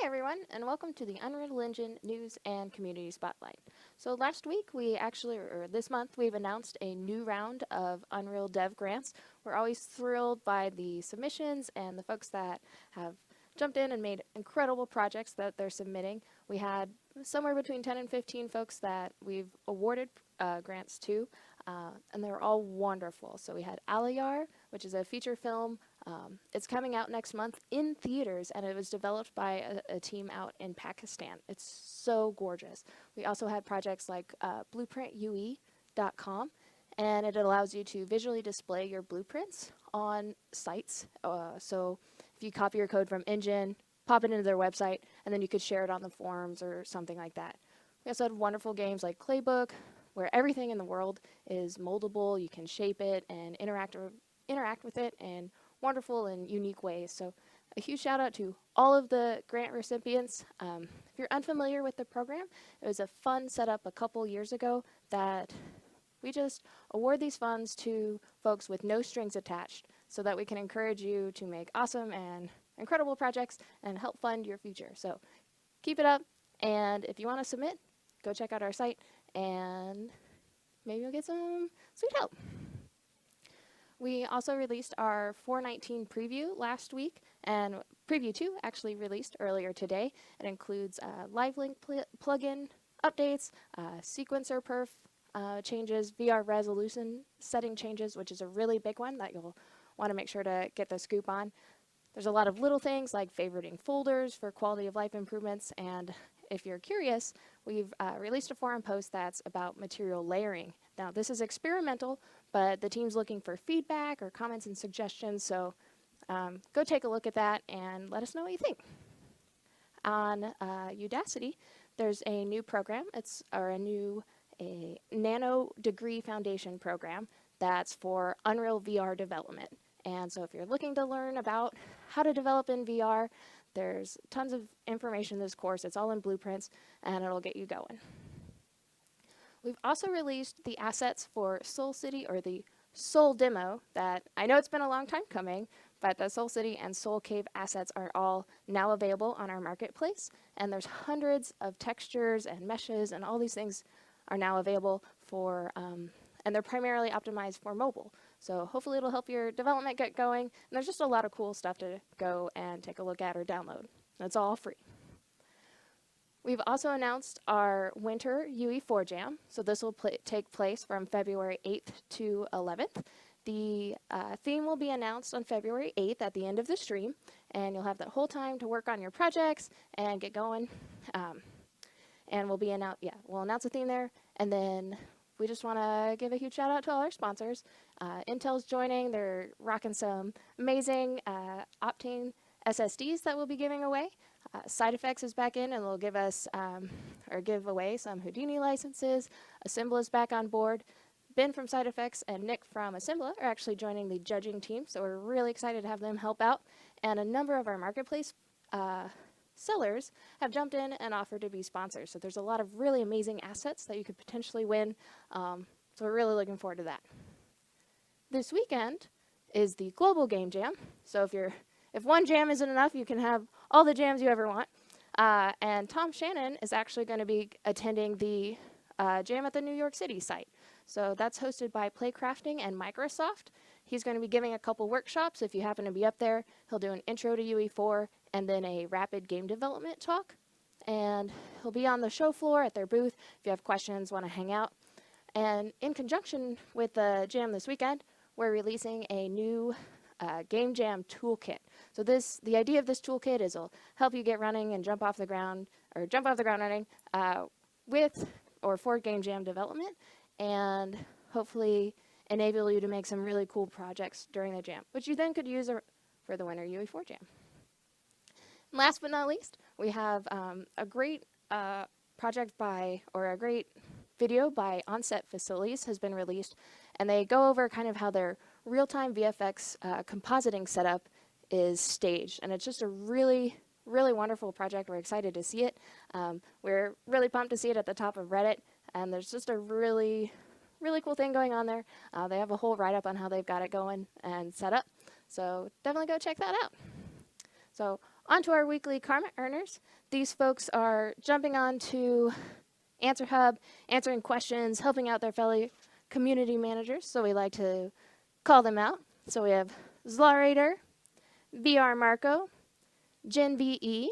everyone, and welcome to the Unreal Engine News and Community Spotlight. So last week, this month, we've announced a new round of Unreal Dev grants. We're always thrilled by the submissions and the folks that have jumped in and made incredible projects that they're submitting. We had somewhere between 10 and 15 folks that we've awarded grants to, and they're all wonderful. So we had Alayar, which is a feature film. It's coming out next month in theaters, and it was developed by a team out in Pakistan. It's so gorgeous. We also had projects like blueprintue.com, and it allows you to visually display your blueprints on sites. So if you copy your code from Engine, pop it into their website, and then you could share it on the forums or something like that. We also had wonderful games like Claybook, where everything in the world is moldable. You can shape it and interact with it in wonderful and unique ways. So a huge shout out to all of the grant recipients. If you're unfamiliar with the program, it was a fun setup a couple years ago that we just award these funds to folks with no strings attached so that we can encourage you to make awesome and incredible projects and help fund your future. So keep it up, and if you want to submit, go check out our site and maybe you'll get some sweet help. We also released our 4.19 preview last week, and preview 2 actually released earlier today. It includes live link plugin updates, sequencer perf changes, VR resolution setting changes, which is a really big one that you'll want to make sure to get the scoop on. There's a lot of little things like favoriting folders for quality of life improvements, and if you're curious, we've released a forum post that's about material layering. Now, this is experimental, but the team's looking for feedback or comments and suggestions, so go take a look at that and let us know what you think. On Udacity, there's a new program. It's a Nanodegree Foundation program that's for Unreal VR development. And so if you're looking to learn about how to develop in VR, there's tons of information in this course. It's all in Blueprints, and it'll get you going. We've also released the assets for Soul City, or the Soul demo, that I know it's been a long time coming, but the Soul City and Soul Cave assets are all now available on our marketplace, and there's hundreds of textures and meshes, and all these things are now available for, and they're primarily optimized for mobile. So hopefully it'll help your development get going, and there's just a lot of cool stuff to go and take a look at or download. It's all free. We've also announced our winter UE4 jam, so this will take place from February 8th to 11th. The theme will be announced on February 8th at the end of the stream, and you'll have that whole time to work on your projects and get going. And we'll announce a theme there, and then we just want to give a huge shout out to all our sponsors. Intel's joining. They're rocking some amazing Optane SSDs that we'll be giving away. Side Effects is back in, and they'll give us or give away some Houdini licenses. Assembla is back on board. Ben from Side Effects and Nick from Assembla are actually joining the judging team, so we're really excited to have them help out. And a number of our marketplace sellers have jumped in and offered to be sponsors. So there's a lot of really amazing assets that you could potentially win. So we're really looking forward to that. This weekend is the Global Game Jam. So if one jam isn't enough, you can have all the jams you ever want. And Tom Shannon is actually going to be attending the jam at the New York City site. So that's hosted by Playcrafting and Microsoft. He's going to be giving a couple workshops. If you happen to be up there, he'll do an intro to UE4 and then a rapid game development talk. And he'll be on the show floor at their booth if you have questions, want to hang out. And in conjunction with the jam this weekend, we're releasing a new Game Jam toolkit. So the idea of this toolkit is it'll help you get running and jump off the ground running with or for Game Jam development, and hopefully enable you to make some really cool projects during the jam, which you then could use for the winter UE4 jam. And last but not least, we have a great a great video by Onset Facilities has been released, and they go over kind of how their real-time VFX compositing setup is staged, and it's just a really wonderful project. We're excited to see it. We're really pumped to see it at the top of Reddit, and there's just a really cool thing going on there. They have a whole write-up on how they've got it going and set up, so definitely go check that out. So On to our weekly karma earners. These folks are jumping on to Answer Hub, answering questions, helping out their fellow community managers. So we like to call them out. So we have Zlarator, VR Marco, Jin VE,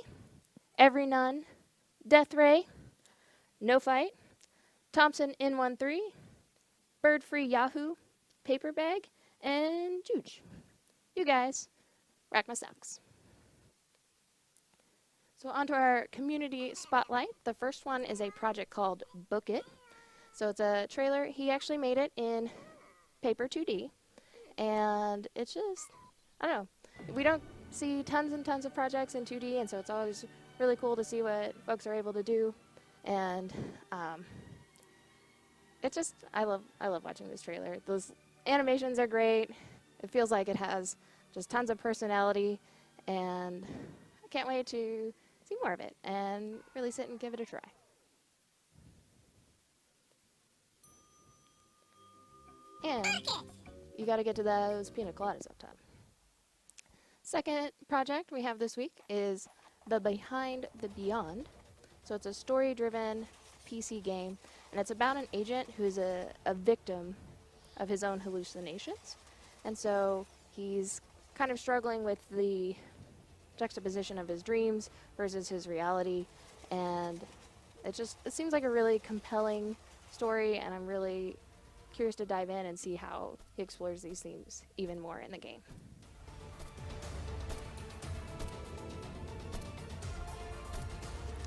Every Nun, Deathray, No Fight, Thompson N13, Bird Free Yahoo, Paper Bag, and Juge. You guys rock my socks. So on to our community spotlight. The first one is a project called Book It. So it's a trailer. He actually made it in paper 2D. And it's just, I don't know. We don't see tons and tons of projects in 2D, and so it's always really cool to see what folks are able to do. And it's just, I love watching this trailer. Those animations are great. It feels like it has just tons of personality, and I can't wait to see more of it and really sit and give it a try. And you got to get to those pina coladas up top. Second project we have this week is the Behind the Beyond. So it's a story-driven PC game, and it's about an agent who's a victim of his own hallucinations. And so he's kind of struggling with the juxtaposition of his dreams versus his reality, and it seems like a really compelling story, and I'm really curious to dive in and see how he explores these themes even more in the game.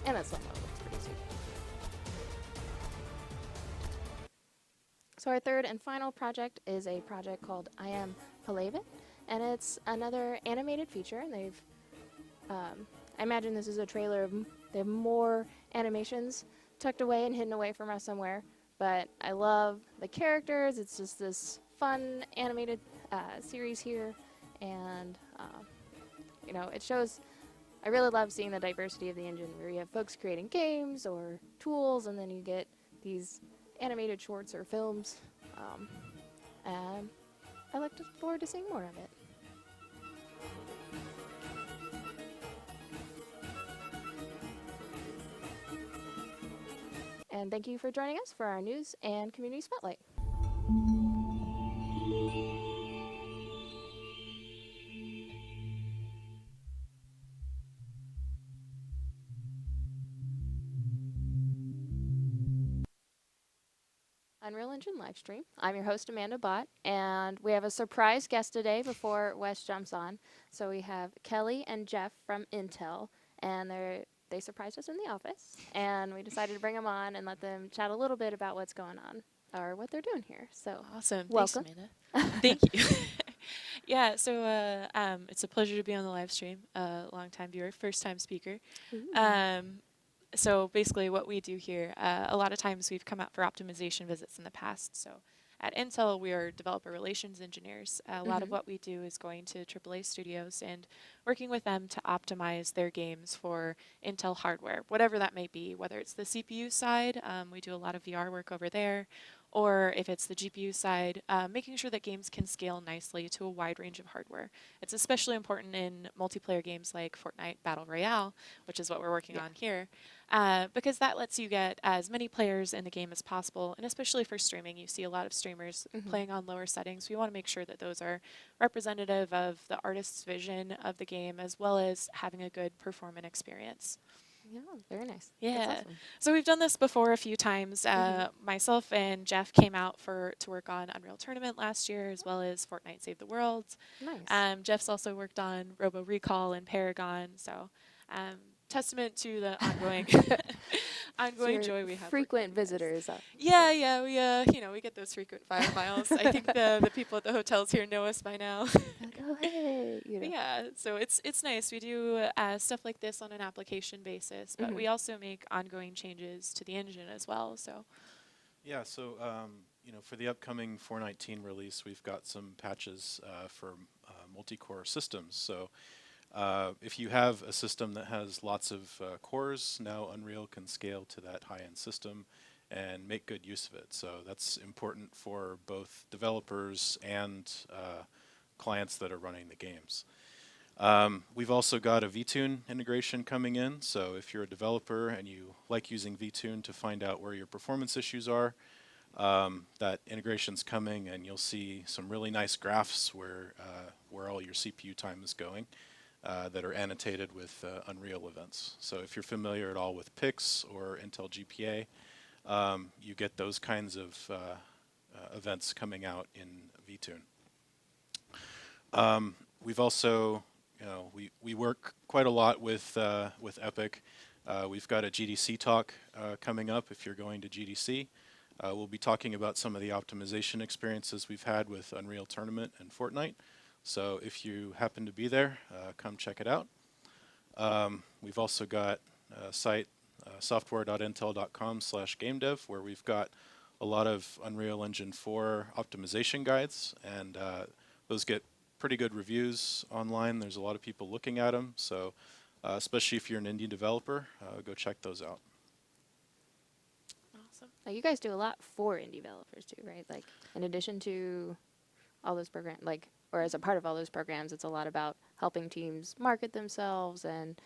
And that slow-mo looks pretty sweet. So our third and final project is a project called I Am Playable, and it's another animated feature, and they've I imagine this is a trailer of they have more animations tucked away and hidden away from us somewhere, but I love the characters. It's just this fun animated series here, and you know, it shows. I really love seeing the diversity of the engine, where you have folks creating games or tools, and then you get these animated shorts or films, and I look forward to seeing more of it. And thank you for joining us for our news and community spotlight. Unreal Engine Livestream. I'm your host, Amanda Bott, and we have a surprise guest today before Wes jumps on. So we have Kelly and Jeff from Intel, and they surprised us in the office, and we decided to bring them on and let them chat a little bit about what's going on or what they're doing here. So awesome. Welcome. Thanks, Amanda. Thank you. Yeah, so it's a pleasure to be on the live stream. Long-time viewer, first-time speaker. So basically what we do here, a lot of times we've come out for optimization visits in the past. So at Intel, we are developer relations engineers. A lot of what we do is going to AAA studios and working with them to optimize their games for Intel hardware, whatever that may be, whether it's the CPU side, we do a lot of VR work over there, or if it's the GPU side, making sure that games can scale nicely to a wide range of hardware. It's especially important in multiplayer games like Fortnite Battle Royale, which is what we're working on here, because that lets you get as many players in the game as possible, and especially for streaming, you see a lot of streamers playing on lower settings. We want to make sure that those are representative of the artist's vision of the game, as well as having a good performance experience. Yeah, very nice. Yeah. Awesome. So we've done this before a few times. Myself and Jeff came out to work on Unreal Tournament last year, as well as Fortnite Save the World. Nice. Jeff's also worked on Robo Recall and Paragon. So testament to the ongoing joy we have. Frequent visitors. Yeah. We get those frequent flyer miles. I think the people at the hotels here know us by now. Like, oh, hey. Yeah, so it's nice. We do stuff like this on an application basis, but we also make ongoing changes to the engine as well. So. Yeah, so for the upcoming 4.19 release, we've got some patches for multi-core systems. So if you have a system that has lots of cores, now Unreal can scale to that high-end system and make good use of it. So that's important for both developers and clients that are running the games. We've also got a VTune integration coming in, so if you're a developer and you like using VTune to find out where your performance issues are, that integration's coming, and you'll see some really nice graphs where all your CPU time is going that are annotated with Unreal events. So if you're familiar at all with PIX or Intel GPA, you get those kinds of events coming out in VTune. We've also, we work quite a lot with Epic. We've got a GDC talk coming up if you're going to GDC. We'll be talking about some of the optimization experiences we've had with Unreal Tournament and Fortnite. So if you happen to be there, come check it out. We've also got a site, software.intel.com/gamedev, where we've got a lot of Unreal Engine 4 optimization guides, and those get pretty good reviews online. There's a lot of people looking at them, so especially if you're an indie developer, go check those out. Awesome. Now, you guys do a lot for indie developers too, right? Like, in addition to all those programs, like, or as a part of all those programs, it's a lot about helping teams market themselves and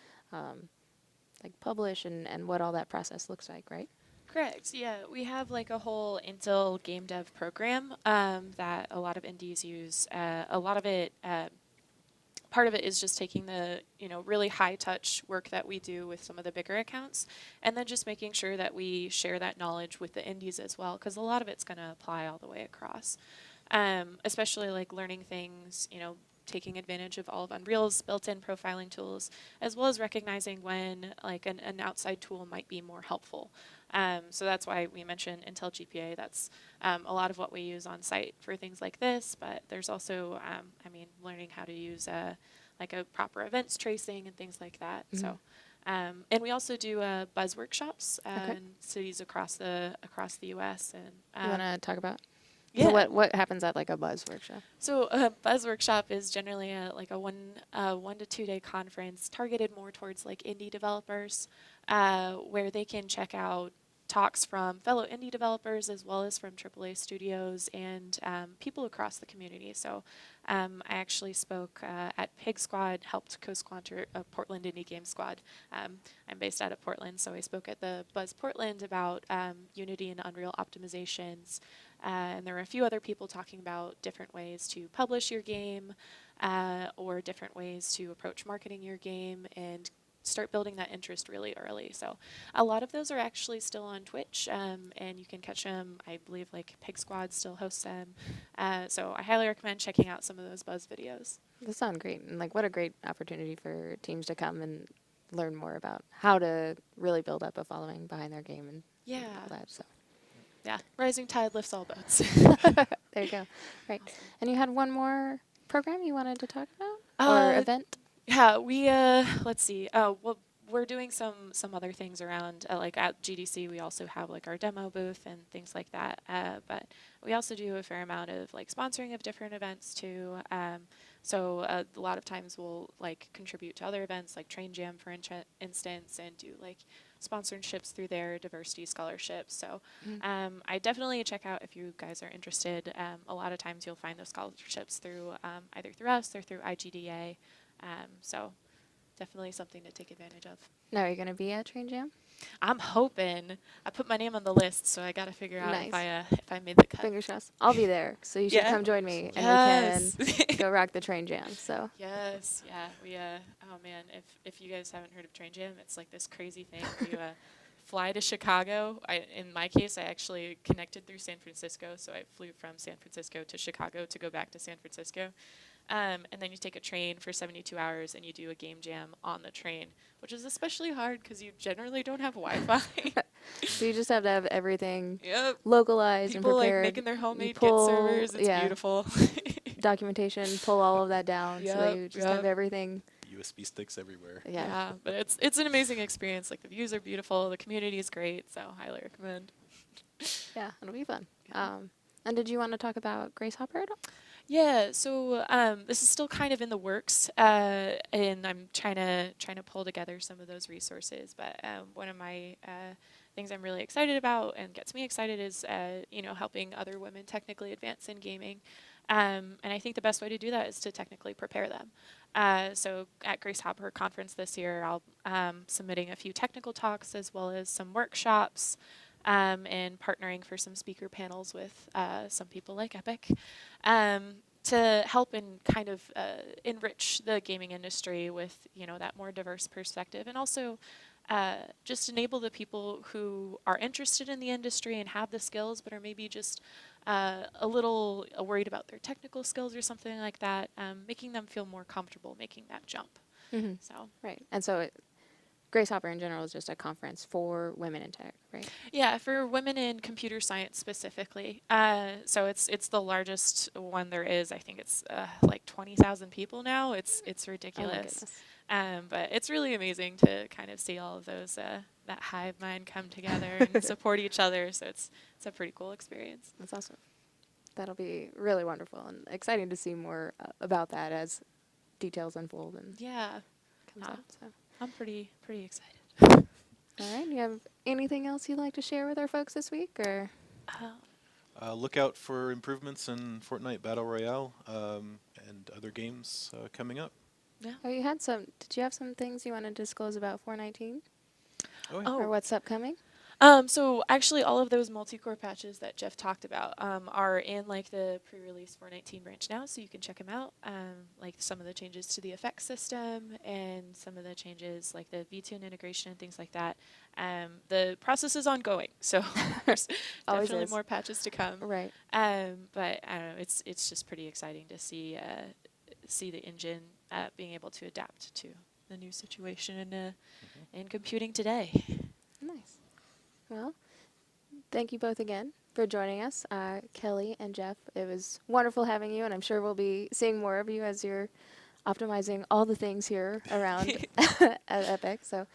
like publish and what all that process looks like, right? Correct. Yeah, we have like a whole Intel game dev program that a lot of indies use. A lot of it, part of it is just taking the really high touch work that we do with some of the bigger accounts, and then just making sure that we share that knowledge with the indies as well, because a lot of it's going to apply all the way across. Especially like learning things, taking advantage of all of Unreal's built-in profiling tools, as well as recognizing when like an outside tool might be more helpful. So that's why we mentioned Intel GPA. That's a lot of what we use on site for things like this, but there's also, learning how to use like a proper events tracing and things like that. Mm-hmm. So, and we also do buzz workshops in cities across the U.S. And You want to talk about? Yeah. So what happens at like a buzz workshop? So a buzz workshop is generally like a 1 to 2 day conference targeted more towards like indie developers, where they can check out talks from fellow indie developers as well as from AAA studios and people across the community. So I actually spoke at Pig Squad, helped co-sponsor a Portland Indie Game Squad. I'm based out of Portland, so I spoke at the Buzz Portland about Unity and Unreal optimizations. And there were a few other people talking about different ways to publish your game or different ways to approach marketing your game and start building that interest really early. So a lot of those are actually still on Twitch, and you can catch them. I believe like Pig Squad still hosts them. So I highly recommend checking out some of those Buzz videos. Those sound great. And like, what a great opportunity for teams to come and learn more about how to really build up a following behind their game and all that. So. Yeah, rising tide lifts all boats. There you go. Right. Awesome. And you had one more program you wanted to talk about? Or event? Yeah, we, let's see. Oh, well, we're doing some other things around, like at GDC, we also have like our demo booth and things like that. But we also do a fair amount of like sponsoring of different events too. So a lot of times we'll like contribute to other events like Train Jam, for instance, and do like sponsorships through their diversity scholarships. So I definitely check out if you guys are interested. A lot of times you'll find those scholarships through either through us or through IGDA. So definitely something to take advantage of. Now, are you going to be at Train Jam? I'm hoping. I put my name on the list, so I got to figure out if I made the cut. Fingers crossed. I'll be there, so you should come join me, and we can go rock the Train Jam. So yes, yeah, we oh man, if you guys haven't heard of Train Jam, it's like this crazy thing. You fly to Chicago. In my case, I actually connected through San Francisco, so I flew from San Francisco to Chicago to go back to San Francisco. And then you take a train for 72 hours and you do a game jam on the train, which is especially hard because you generally don't have Wi-Fi. So you just have to have everything Yep. localized People and prepared. Like making their homemade Git servers. It's beautiful. Documentation, pull all of that down so that you just have everything. USB sticks everywhere. Yeah, but it's an amazing experience. Like the views are beautiful, the community is great, so highly recommend. Yeah, it'll be fun. And did you want to talk about Grace Hopper at all? Yeah, so this is still kind of in the works, and I'm trying to pull together some of those resources. But one of my things I'm really excited about and gets me excited is helping other women technically advance in gaming. And I think the best way to do that is to technically prepare them. So at Grace Hopper Conference this year, I'll submitting a few technical talks as well as some workshops, and partnering for some speaker panels with some people like Epic, to help and kind of enrich the gaming industry with, you know, that more diverse perspective, and also just enable the people who are interested in the industry and have the skills but are maybe just a little worried about their technical skills or something like that, making them feel more comfortable making that jump. So Right. And so Grace Hopper in general is just a conference for women in tech, right? yeah, for women in computer science specifically. So it's the largest one there is. I think it's like 20,000 people now. It's ridiculous. But it's really amazing to kind of see all of those that hive mind come together and support each other. So it's a pretty cool experience. That's awesome. That'll be really wonderful and exciting to see more about that as details unfold and Yeah, comes out. So. I'm pretty excited. All right. You have anything else you'd like to share with our folks this week, or? Look out for improvements in Fortnite Battle Royale and other games coming up. Yeah. Oh, did you have some things you want to disclose about 419? Oh, yeah. Or what's upcoming? So actually all of those multi-core patches that Jeff talked about are in like the pre-release 419 branch now, so you can check them out. Like some of the changes to the effects system and some of the changes like the VTune integration and things like that. The process is ongoing, so there's definitely more patches to come. Right. But I don't know, it's just pretty exciting to see the engine being able to adapt to the new situation in computing today. Nice. Well, thank you both again for joining us, Kelly and Jeff. It was wonderful having you, and I'm sure we'll be seeing more of you as you're optimizing all the things here around at Epic. So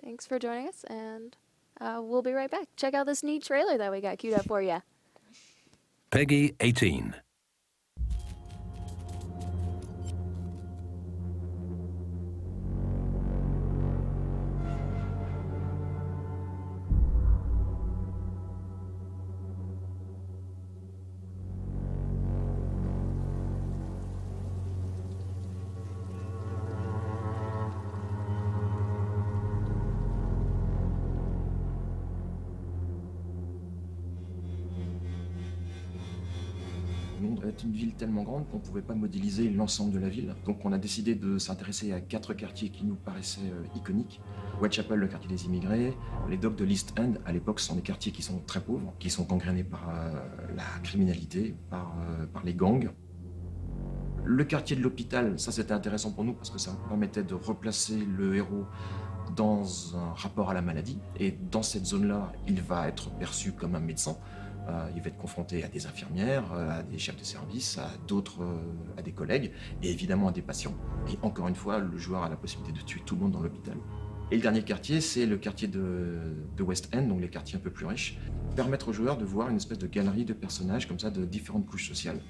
thanks for joining us, and we'll be right back. Check out this neat trailer that we got queued up for you. Peggy 18. Londres est une ville tellement grande qu'on ne pouvait pas modéliser l'ensemble de la ville. Donc on a décidé de s'intéresser à 4 quartiers qui nous paraissaient iconiques. Whitechapel, le quartier des immigrés, les docks de l'East End, à l'époque, ce sont des quartiers qui sont très pauvres, qui sont gangrénés par la criminalité, par les gangs. Le quartier de l'hôpital, ça c'était intéressant pour nous parce que ça permettait de replacer le héros dans un rapport à la maladie. Et dans cette zone-là, il va être perçu comme un médecin. Il va être confronté à des infirmières, à des chefs de service, à d'autres, à des collègues, et évidemment à des patients. Et encore une fois, le joueur a la possibilité de tuer tout le monde dans l'hôpital. Et le dernier quartier, c'est le quartier de West End, donc les quartiers un peu plus riches. Permettre aux joueurs de voir une espèce de galerie de personnages comme ça, de différentes couches sociales.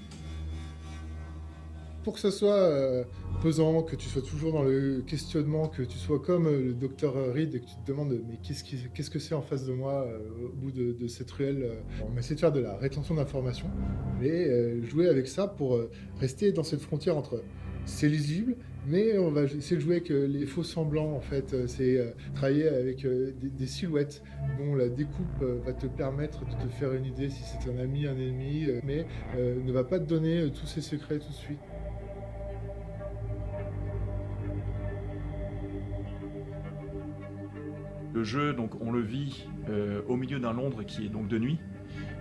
Pour que ce soit pesant, que tu sois toujours dans le questionnement, que tu sois comme le docteur Reed et que tu te demandes mais qu'est-ce que c'est en face de moi au bout de cette ruelle. On essaie de faire de la rétention d'informations, mais jouer avec ça pour rester dans cette frontière entre c'est lisible, mais on va essayer de jouer avec les faux semblants en fait. C'est travailler avec des silhouettes dont la découpe va te permettre de te faire une idée si c'est un ami, un ennemi, mais ne va pas te donner tous ses secrets tout de suite. Le jeu, donc, on le vit au milieu d'un Londres qui est donc de nuit.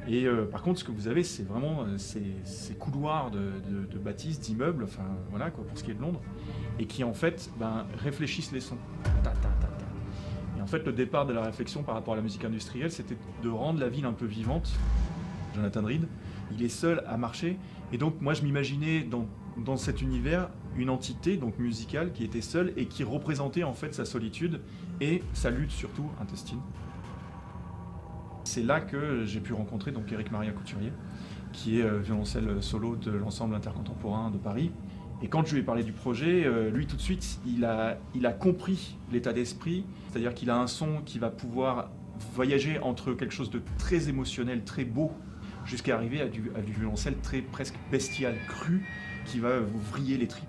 Et par contre, ce que vous avez, c'est vraiment ces couloirs de bâtisses, d'immeubles, enfin voilà quoi, pour ce qui est de Londres, et qui en fait réfléchissent les sons. Ta, ta, ta, ta. Et en fait, le départ de la réflexion par rapport à la musique industrielle, c'était de rendre la ville un peu vivante. Jonathan Reed, il est seul à marcher, et donc moi je m'imaginais dans cet univers une entité donc musicale qui était seule et qui représentait en fait sa solitude et sa lutte surtout intestine. C'est là que j'ai pu rencontrer donc Éric Maria Couturier, qui est violoncelle solo de l'ensemble intercontemporain de Paris. Et quand je lui ai parlé du projet, lui tout de suite, il a compris l'état d'esprit, c'est-à-dire qu'il a un son qui va pouvoir voyager entre quelque chose de très émotionnel, très beau, jusqu'à arriver à du violoncelle très presque bestial, cru, qui va vous vriller les tripes.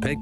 Peg.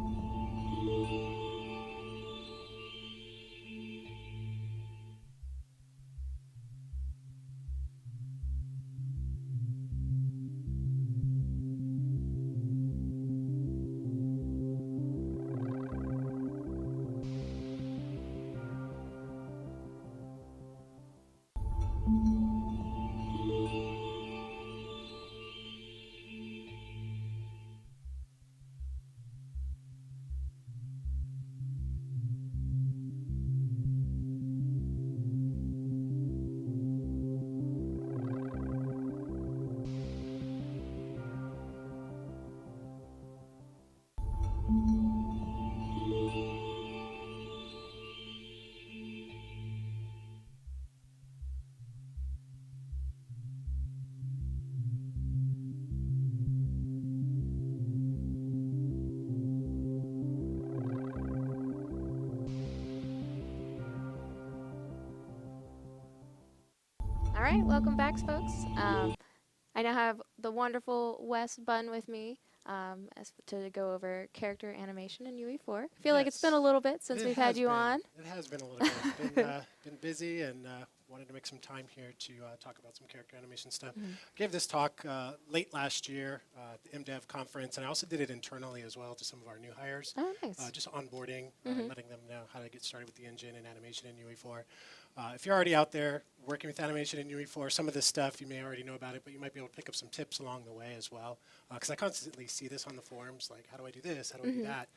All right, welcome back, folks. I now have the wonderful Wes Bunn with me to go over character animation in UE4. I feel like it's been a little bit since we've had you on. It has been a little bit. Been busy and wanted to make some time here to talk about some character animation stuff. I gave this talk late last year at the MDev conference, and I also did it internally as well to some of our new hires. Oh, nice. Just onboarding, letting them know how to get started with the engine and animation in UE4. If you're already out there working with animation in UE4, some of this stuff you may already know about it, but you might be able to pick up some tips along the way as well. Because I constantly see this on the forums, like how do I do this, how do I do that?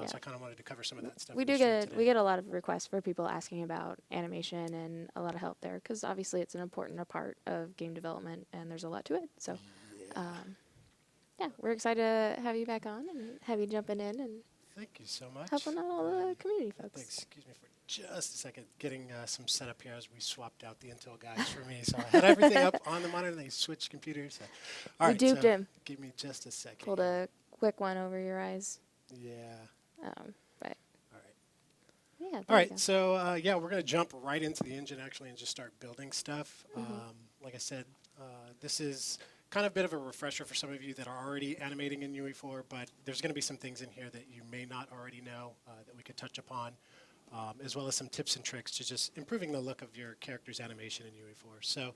So I kind of wanted to cover some of that stuff. We get a lot of requests for people asking about animation and a lot of help there because obviously it's an important part of game development and there's a lot to it. So yeah, we're excited to have you back on and have you jumping in and thank you so much. Helping out all the community folks. Excuse me for just a second, getting some setup here as we swapped out the Intel guys for me. So I had everything up on the monitor and they switched computers. So. All right, duped him. Give me just a second. Pulled a quick one over your eyes. Yeah. But all right. Yeah. All right. So yeah, we're going to jump right into the engine actually and just start building stuff. Like I said, this is kind of a bit of a refresher for some of you that are already animating in UE4, but there's going to be some things in here that you may not already know that we could touch upon, as well as some tips and tricks to just improving the look of your character's animation in UE4. So what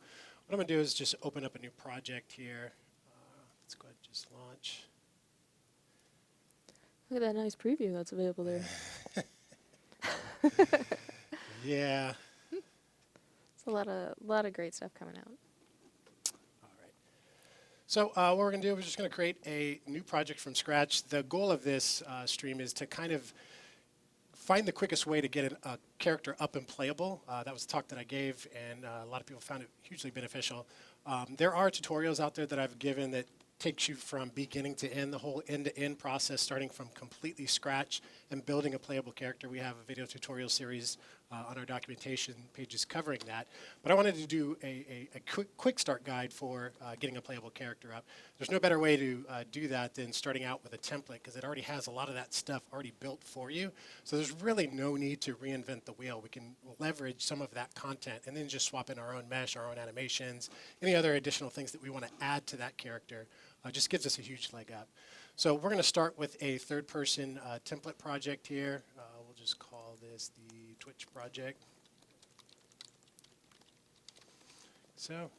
I'm going to do is just open up a new project here. Let's go ahead and just launch. Look at that nice preview that's available there. Yeah. It's a lot of great stuff coming out. All right. So what we're going to do, we're just going to create a new project from scratch. The goal of this stream is to kind of find the quickest way to get a character up and playable. That was a talk that I gave, and a lot of people found it hugely beneficial. There are tutorials out there that I've given that takes you from beginning to end, the whole end-to-end process, starting from completely scratch and building a playable character. We have a video tutorial series on our documentation pages covering that. But I wanted to do a quick start guide for getting a playable character up. There's no better way to do that than starting out with a template, because it already has a lot of that stuff already built for you. So there's really no need to reinvent the wheel. We can leverage some of that content and then just swap in our own mesh, our own animations, any other additional things that we want to add to that character. Just gives us a huge leg up. So we're going to start with a third-person template project here. We'll just call this the Twitch project. So, and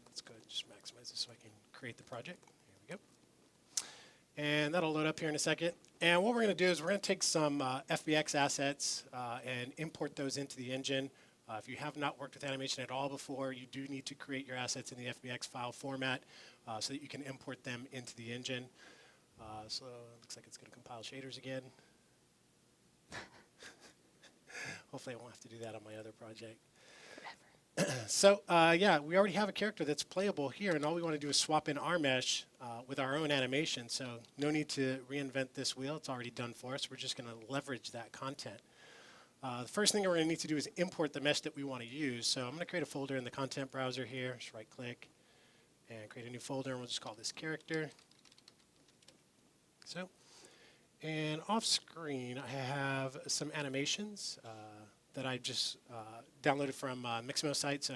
let's go ahead and just maximize this so I can create the project. Here we go. And that'll load up here in a second. And what we're going to do is we're going to take some FBX assets and import those into the engine. If you have not worked with animation at all before, you do need to create your assets in the FBX file format so that you can import them into the engine. So it looks like it's going to compile shaders again. Hopefully I won't have to do that on my other project. So yeah, we already have a character that's playable here, and all we want to do is swap in our mesh with our own animation. So no need to reinvent this wheel. It's already done for us. We're just going to leverage that content. The first thing we're going to need to do is import the mesh that we want to use. So I'm going to create a folder in the content browser here. Just right-click and create a new folder, and we'll just call this character. So, and off screen, I have some animations that I just downloaded from Mixamo site. So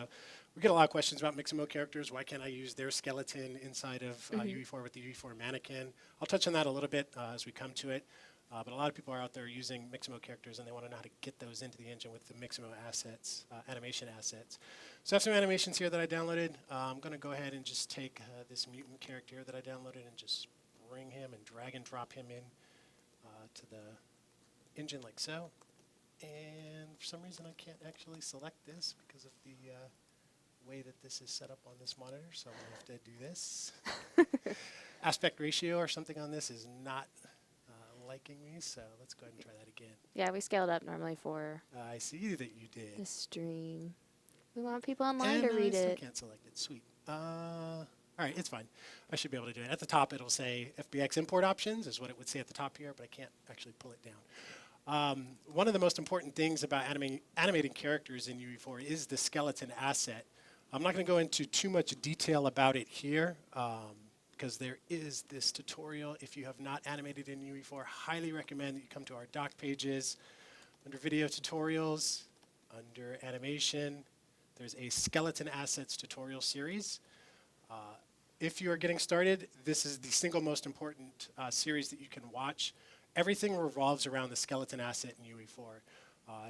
we get a lot of questions about Mixamo characters. Why can't I use their skeleton inside of UE4 with the UE4 mannequin? I'll touch on that a little bit as we come to it. But a lot of people are out there using Mixamo characters, and they want to know how to get those into the engine with the Mixamo assets, animation assets. So I have some animations here that I downloaded. I'm going to go ahead and just take this mutant character that I downloaded and just bring him and drag and drop him in to the engine like so. And for some reason I can't actually select this because of the way that this is set up on this monitor, so I'm going to have to do this. Aspect ratio or something on this is not liking me, so let's go ahead and try that again. Yeah, we scaled up normally for I see that you did. the stream. We want people online And to read I still it. can't select it. Sweet. All right, it's fine. I should be able to do it. At the top, it'll say FBX import options is what it would say at the top here, but I can't actually pull it down. One of the most important things about animating characters in UE4 is the skeleton asset. I'm not going to go into too much detail about it here because there is this tutorial. If you have not animated in UE4, highly recommend that you come to our doc pages. Under video tutorials, under animation, there's a skeleton assets tutorial series. If you are getting started, this is the single most important series that you can watch. Everything revolves around the skeleton asset in UE4.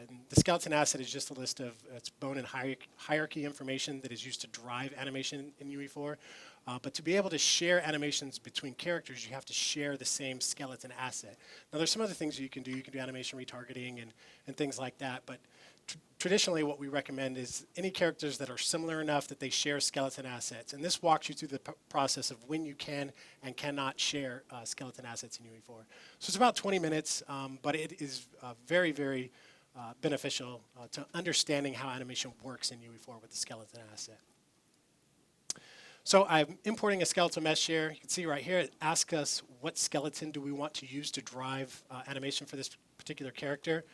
And the skeleton asset is just a list of its bone and hierarchy information that is used to drive animation in UE4. But to be able to share animations between characters, you have to share the same skeleton asset. Now, there's some other things you can do. You can do animation retargeting and things like that. But traditionally, what we recommend is any characters that are similar enough that they share skeleton assets. And this walks you through the process of when you can and cannot share skeleton assets in UE4. So it's about 20 minutes, but it is very, very beneficial to understanding how animation works in UE4 with the skeleton asset. So I'm importing a skeletal mesh here. You can see right here, it asks us what skeleton do we want to use to drive animation for this particular character.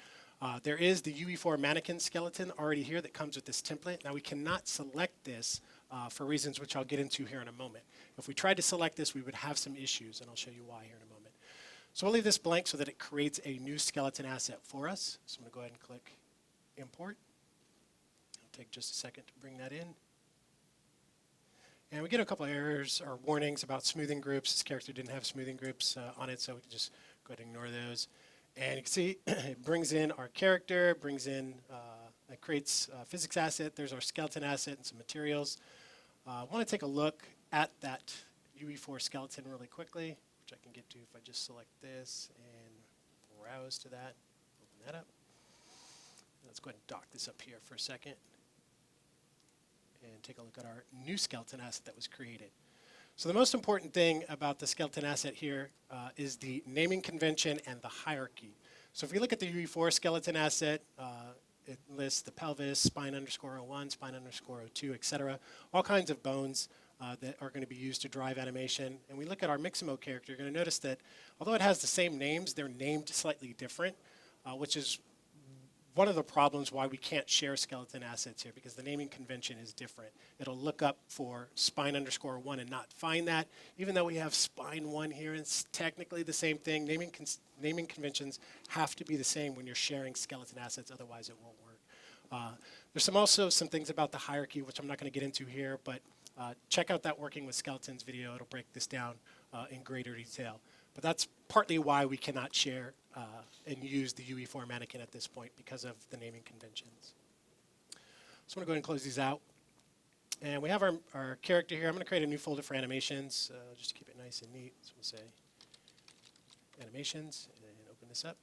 There is the UE4 mannequin skeleton already here that comes with this template. Now we cannot select this for reasons which I'll get into here in a moment. If we tried to select this, we would have some issues, and I'll show you why here in a moment. So we'll leave this blank so that it creates a new skeleton asset for us. So I'm going to go ahead and click Import. It'll take just a second to bring that in. And we get a couple of errors or warnings about smoothing groups. This character didn't have smoothing groups on it, so we can just go ahead and ignore those. And you can see it brings in our character, brings in, it creates a physics asset. There's our skeleton asset and some materials. I want to take a look at that UE4 skeleton really quickly, which I can get to if I just select this and browse to that, open that up. Let's go ahead and dock this up here for a second and take a look at our new skeleton asset that was created. So the most important thing about the skeleton asset here is the naming convention and the hierarchy. So if we look at the UE4 skeleton asset, it lists the pelvis, spine underscore 01, spine underscore 02, etc. All kinds of bones that are going to be used to drive animation. And we look at our Mixamo character, you're going to notice that although it has the same names, they're named slightly different, which is one of the problems why we can't share skeleton assets here, because the naming convention is different. It'll look up for spine_1 and not find that, even though we have spine1 here, and it's technically the same thing. Naming conventions have to be the same when you're sharing skeleton assets, otherwise it won't work. There's also some things about the hierarchy, which I'm not going to get into here, but check out that Working with Skeletons video. It'll break this down in greater detail. But that's partly why we cannot share and use the UE4 mannequin at this point, because of the naming conventions. So I'm going to go ahead and close these out. And we have our character here. I'm going to create a new folder for animations, just to keep it nice and neat. So we'll say animations, and open this up.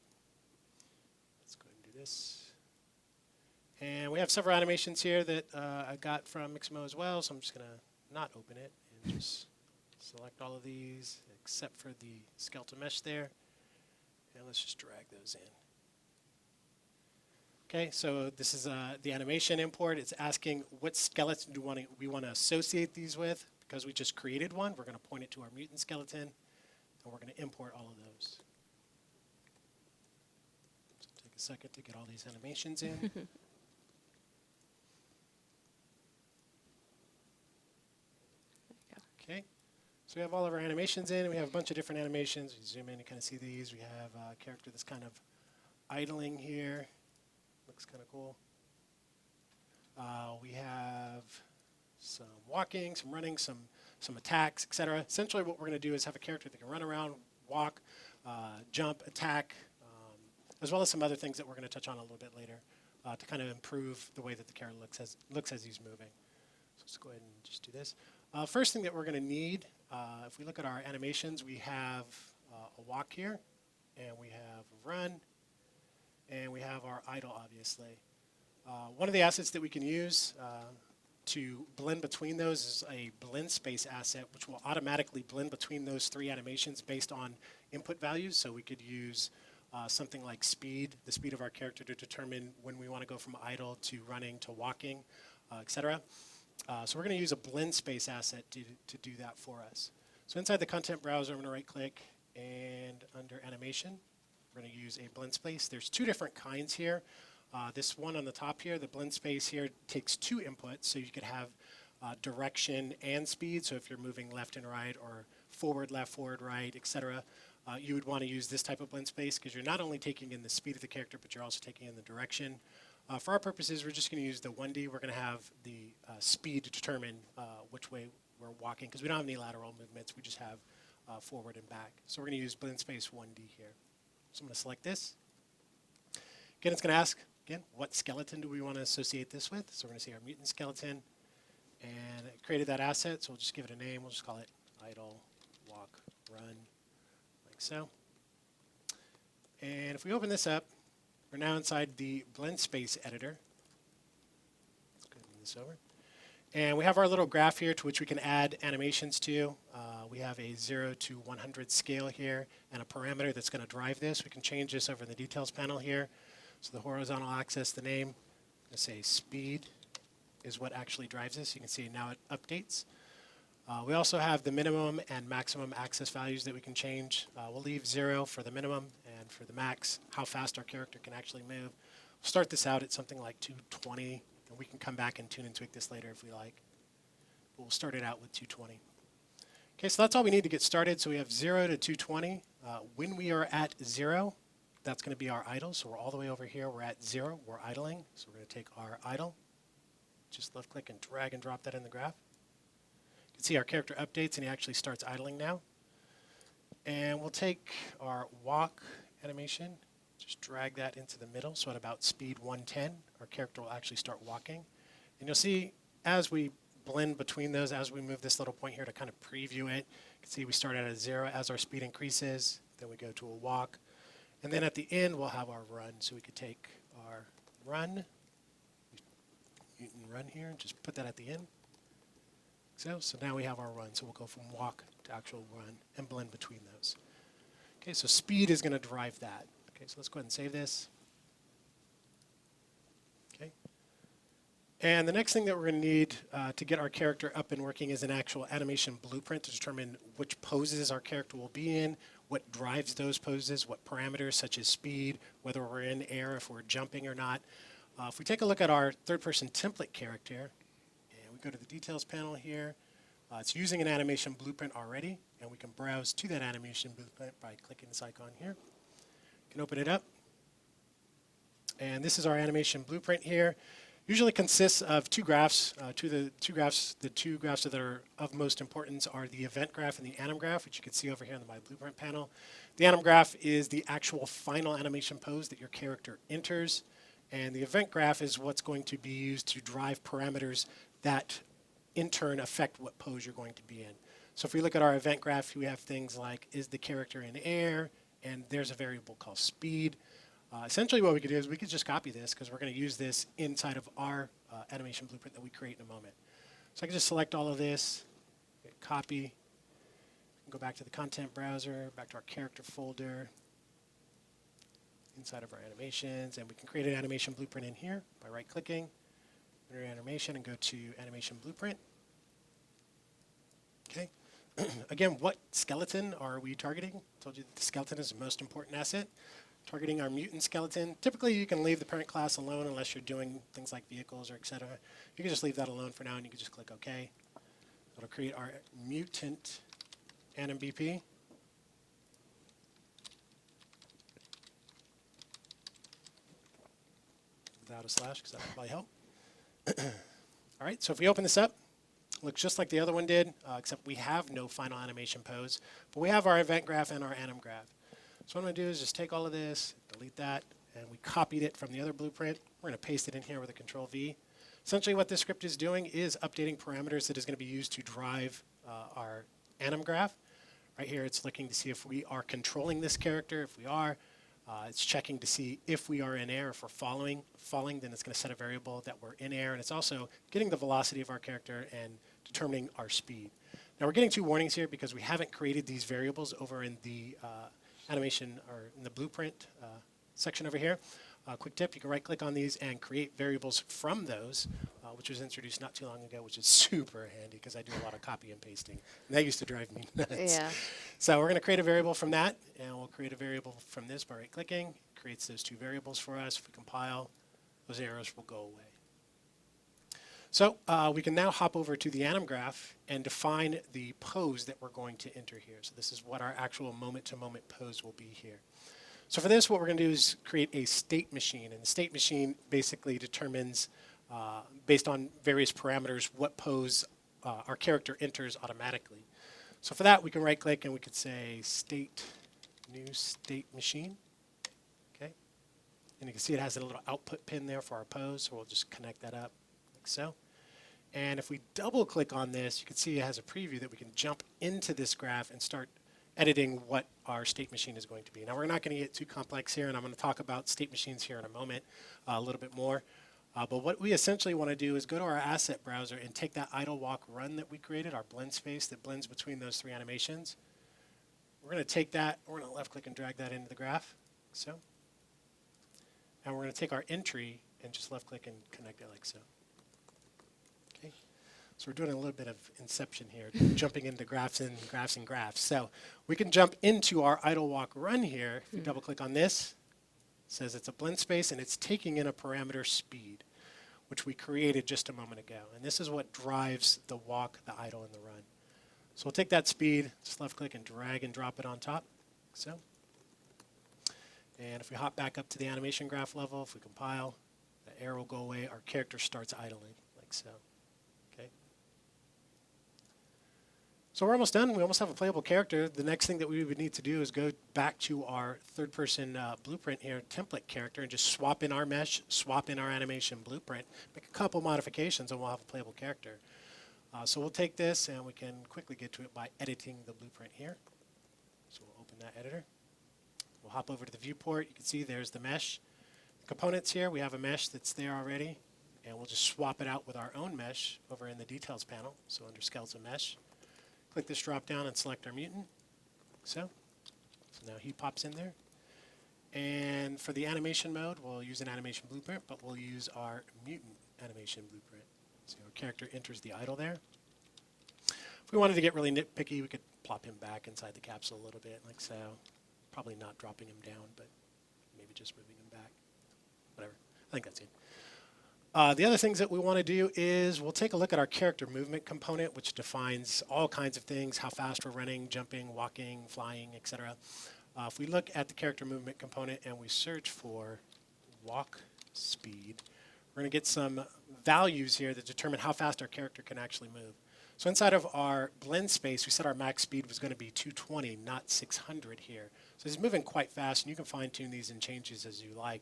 Let's go ahead and do this. And we have several animations here that I got from Mixamo as well, so I'm just going to not open it and just select all of these except for the skeletal mesh there. And let's just drag those in. Okay, so this is the animation import. It's asking what skeleton do we want to associate these with. Because we just created one, we're going to point it to our mutant skeleton, and we're going to import all of those. So take a second to get all these animations in. Okay, so we have all of our animations in, and we have a bunch of different animations. We zoom in and kind of see these. We have a character that's kind of idling here. Looks kind of cool. We have some walking, some running, some attacks, etc. Essentially what we're going to do is have a character that can run around, walk, jump, attack, as well as some other things that we're going to touch on a little bit later to kind of improve the way that the character looks as he's moving. So let's go ahead and just do this. First thing that we're going to need, if we look at our animations, we have a walk here, and we have a run, and we have our idle, obviously. One of the assets that we can use to blend between those is a blend space asset, which will automatically blend between those three animations based on input values. So we could use something like speed, the speed of our character, to determine when we want to go from idle to running to walking, etc. So we're going to use a blend space asset to do that for us. So inside the content browser, I'm going to right click, and under animation, we're going to use a blend space. There's two different kinds here. This one on the top here, the blend space here, takes two inputs, so you could have direction and speed. So if you're moving left and right, or forward, left, forward, right, etc., you would want to use this type of blend space, because you're not only taking in the speed of the character, but you're also taking in the direction. For our purposes, we're just going to use the 1D. We're going to have the speed to determine which way we're walking, because we don't have any lateral movements. We just have forward and back. So we're going to use blend space 1D here. So I'm going to select this. Again, it's going to ask, again, what skeleton do we want to associate this with? So we're going to say our mutant skeleton. And it created that asset, so we'll just give it a name. We'll just call it idle, walk, run, like so. And if we open this up, we're now inside the blend space editor. Let's go ahead and move this over. And we have our little graph here to which we can add animations to. We have a 0 to 100 scale here and a parameter that's going to drive this. We can change this over in the details panel here. So the horizontal axis, the name, let's say speed is what actually drives this. You can see now it updates. We also have the minimum and maximum access values that we can change. We'll leave 0 for the minimum, and for the max, how fast our character can actually move. We'll start this out at something like 220, and we can come back and tune and tweak this later if we like. But we'll start it out with 220. Okay, so that's all we need to get started. So we have 0 to 220. When we are at 0, that's going to be our idle. So we're all the way over here. We're at 0. We're idling. So we're going to take our idle, just left click and drag and drop that in the graph. You can see our character updates, and he actually starts idling now. And we'll take our walk animation, just drag that into the middle. So at about speed 110, our character will actually start walking. And you'll see as we blend between those, as we move this little point here to kind of preview it, you can see we start at a 0 as our speed increases, then we go to a walk. And then at the end, we'll have our run. So we could take our run, mutant run here, and just put that at the end. So now we have our run. So we'll go from walk to actual run and blend between those. Okay, so speed is going to drive that. Okay, so let's go ahead and save this. Okay. And the next thing that we're going to need to get our character up and working is an actual animation blueprint to determine which poses our character will be in, what drives those poses, what parameters such as speed, whether we're in air, if we're jumping or not. If we take a look at our third-person template character, and we go to the details panel here, it's using an animation blueprint already, and we can browse to that animation blueprint by clicking this icon here. You can open it up, and this is our animation blueprint here. Usually consists of two graphs. The two graphs that are of most importance are the event graph and the anim graph, which you can see over here on the My Blueprint panel. The anim graph is the actual final animation pose that your character enters, and the event graph is what's going to be used to drive parameters that in turn affect what pose you're going to be in. So if we look at our event graph, we have things like, is the character in air? And there's a variable called speed. Essentially what we could do is we could just copy this because we're going to use this inside of our animation blueprint that we create in a moment. So I can just select all of this, hit copy, go back to the content browser, back to our character folder, inside of our animations, and we can create an animation blueprint in here by right-clicking, enter animation, and go to animation blueprint. Okay. Again, what skeleton are we targeting? I told you that the skeleton is the most important asset. Targeting our mutant skeleton. Typically, you can leave the parent class alone unless you're doing things like vehicles or etc. You can just leave that alone for now, and you can just click OK. It'll create our mutant Anim BP. Without a slash, because that would probably help. All right, so if we open this up, it looks just like the other one did, except we have no final animation pose. But we have our event graph and our anim graph. So what I'm going to do is just take all of this, delete that, and we copied it from the other blueprint. We're going to paste it in here with a Control-V. Essentially what this script is doing is updating parameters that is going to be used to drive our anim graph. Right here it's looking to see if we are controlling this character. If we are, it's checking to see if we are in air. If we're falling, then it's going to set a variable that we're in air. And it's also getting the velocity of our character and determining our speed. Now we're getting two warnings here because we haven't created these variables over in the animation or in the blueprint section over here. Quick tip, you can right click on these and create variables from those, which was introduced not too long ago, which is super handy because I do a lot of copy and pasting. And that used to drive me nuts. Yeah. So we're going to create a variable from that, and we'll create a variable from this by right clicking. It creates those two variables for us. If we compile, those arrows will go away. So we can now hop over to the anim graph and define the pose that we're going to enter here. So this is what our actual moment-to-moment pose will be here. So for this, what we're going to do is create a state machine. And the state machine basically determines, based on various parameters, what pose our character enters automatically. So for that, we can right-click and we could say state, new state machine. Okay. And you can see it has a little output pin there for our pose. So we'll just connect that up like so. And if we double-click on this, you can see it has a preview that we can jump into this graph and start editing what our state machine is going to be. Now, we're not going to get too complex here, and I'm going to talk about state machines here in a moment a little bit more. But what we essentially want to do is go to our asset browser and take that idle walk run that we created, our blend space that blends between those three animations. We're going to take that, we're going to left-click and drag that into the graph, so. And we're going to take our entry and just left-click and connect it like so. Okay. So we're doing a little bit of inception here, jumping into graphs and graphs and graphs. So we can jump into our idle walk run here. If we double-click on this, it says it's a blend space, and it's taking in a parameter speed, which we created just a moment ago. And this is what drives the walk, the idle, and the run. So we'll take that speed, just left-click and drag and drop it on top, like so. And if we hop back up to the animation graph level, if we compile, the arrow will go away. Our character starts idling, like so. Okay. So we're almost done. We almost have a playable character. The next thing that we would need to do is go back to our third-person blueprint here, template character, and just swap in our mesh, swap in our animation blueprint, make a couple modifications, and we'll have a playable character. So we'll take this, and we can quickly get to it by editing the blueprint here. So we'll open that editor. We'll hop over to the viewport. You can see there's the mesh. The components here, we have a mesh that's there already, and we'll just swap it out with our own mesh over in the details panel. So under Skeletal Mesh, click this drop down and select our mutant. So now he pops in there. And for the animation mode, we'll use an animation blueprint, but we'll use our mutant animation blueprint. So our character enters the idle there. If we wanted to get really nitpicky, we could plop him back inside the capsule a little bit, like so. Probably not dropping him down, but maybe just moving him back. Whatever. I think that's it. The other things that we want to do is we'll take a look at our character movement component, which defines all kinds of things, how fast we're running, jumping, walking, flying, etc. If we look at the character movement component and we search for walk speed, we're going to get some values here that determine how fast our character can actually move. So inside of our blend space, we said our max speed was going to be 220, not 600 here. So he's moving quite fast, and you can fine-tune these and changes as you like.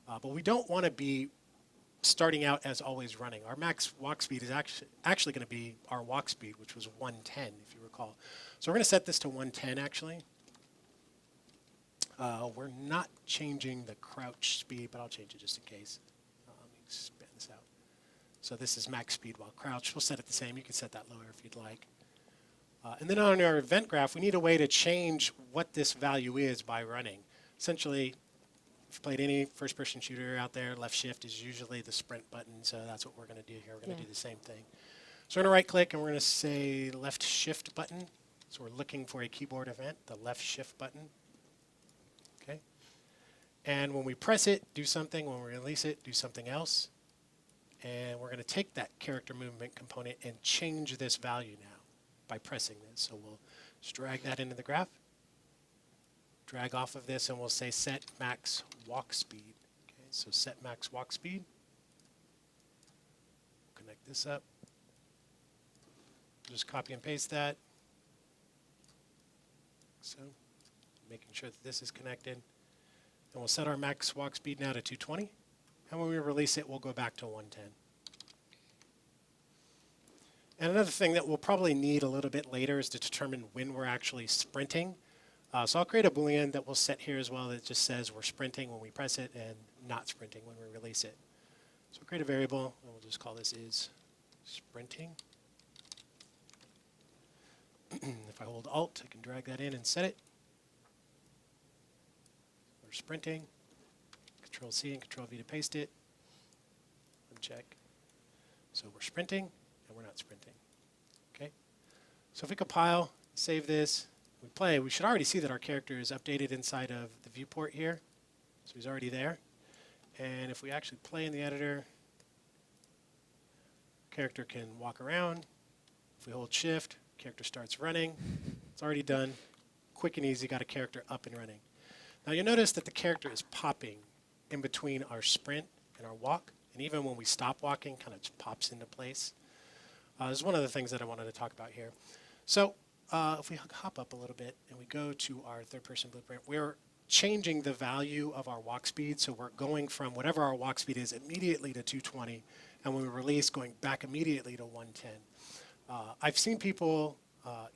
But we don't want to be starting out as always running. Our max walk speed is actually going to be our walk speed, which was 110, if you recall. So we're going to set this to 110, actually. We're not changing the crouch speed, but I'll change it just in case. Let me expand this out. So this is max speed while crouched. We'll set it the same. You can set that lower if you'd like. And then on our event graph, we need a way to change what this value is by running. Essentially, if you played any first-person shooter out there, left shift is usually the sprint button, so that's what we're going to do here. We're going to do the same thing. So we're going to right-click, and we're going to say left shift button. So we're looking for a keyboard event, the left shift button. Okay. And when we press it, do something. When we release it, do something else. And we're going to take that character movement component and change this value now by pressing this. So we'll just drag that into the graph, drag off of this, and we'll say set max walk speed. Okay, so set max walk speed. Connect this up. Just copy and paste that. So making sure that this is connected. And we'll set our max walk speed now to 220. And when we release it, we'll go back to 110. And another thing that we'll probably need a little bit later is to determine when we're actually sprinting. So I'll create a Boolean that we'll set here as well that just says we're sprinting when we press it and not sprinting when we release it. So we'll create a variable, and we'll just call this is sprinting. If I hold Alt, I can drag that in and set it. We're sprinting. Control-C and Control-V to paste it. Uncheck. So we're sprinting, and we're not sprinting. Okay. So if we compile, save this, we play, we should already see that our character is updated inside of the viewport here. So he's already there. And if we actually play in the editor, character can walk around. If we hold Shift, character starts running. It's already done. Quick and easy, got a character up and running. Now you'll notice that the character is popping in between our sprint and our walk. And even when we stop walking, kind of just pops into place. This is one of the things that I wanted to talk about here. So if we hop up a little bit and we go to our third-person blueprint, we're changing the value of our walk speed. So we're going from whatever our walk speed is immediately to 220. And when we release, going back immediately to 110. I've seen people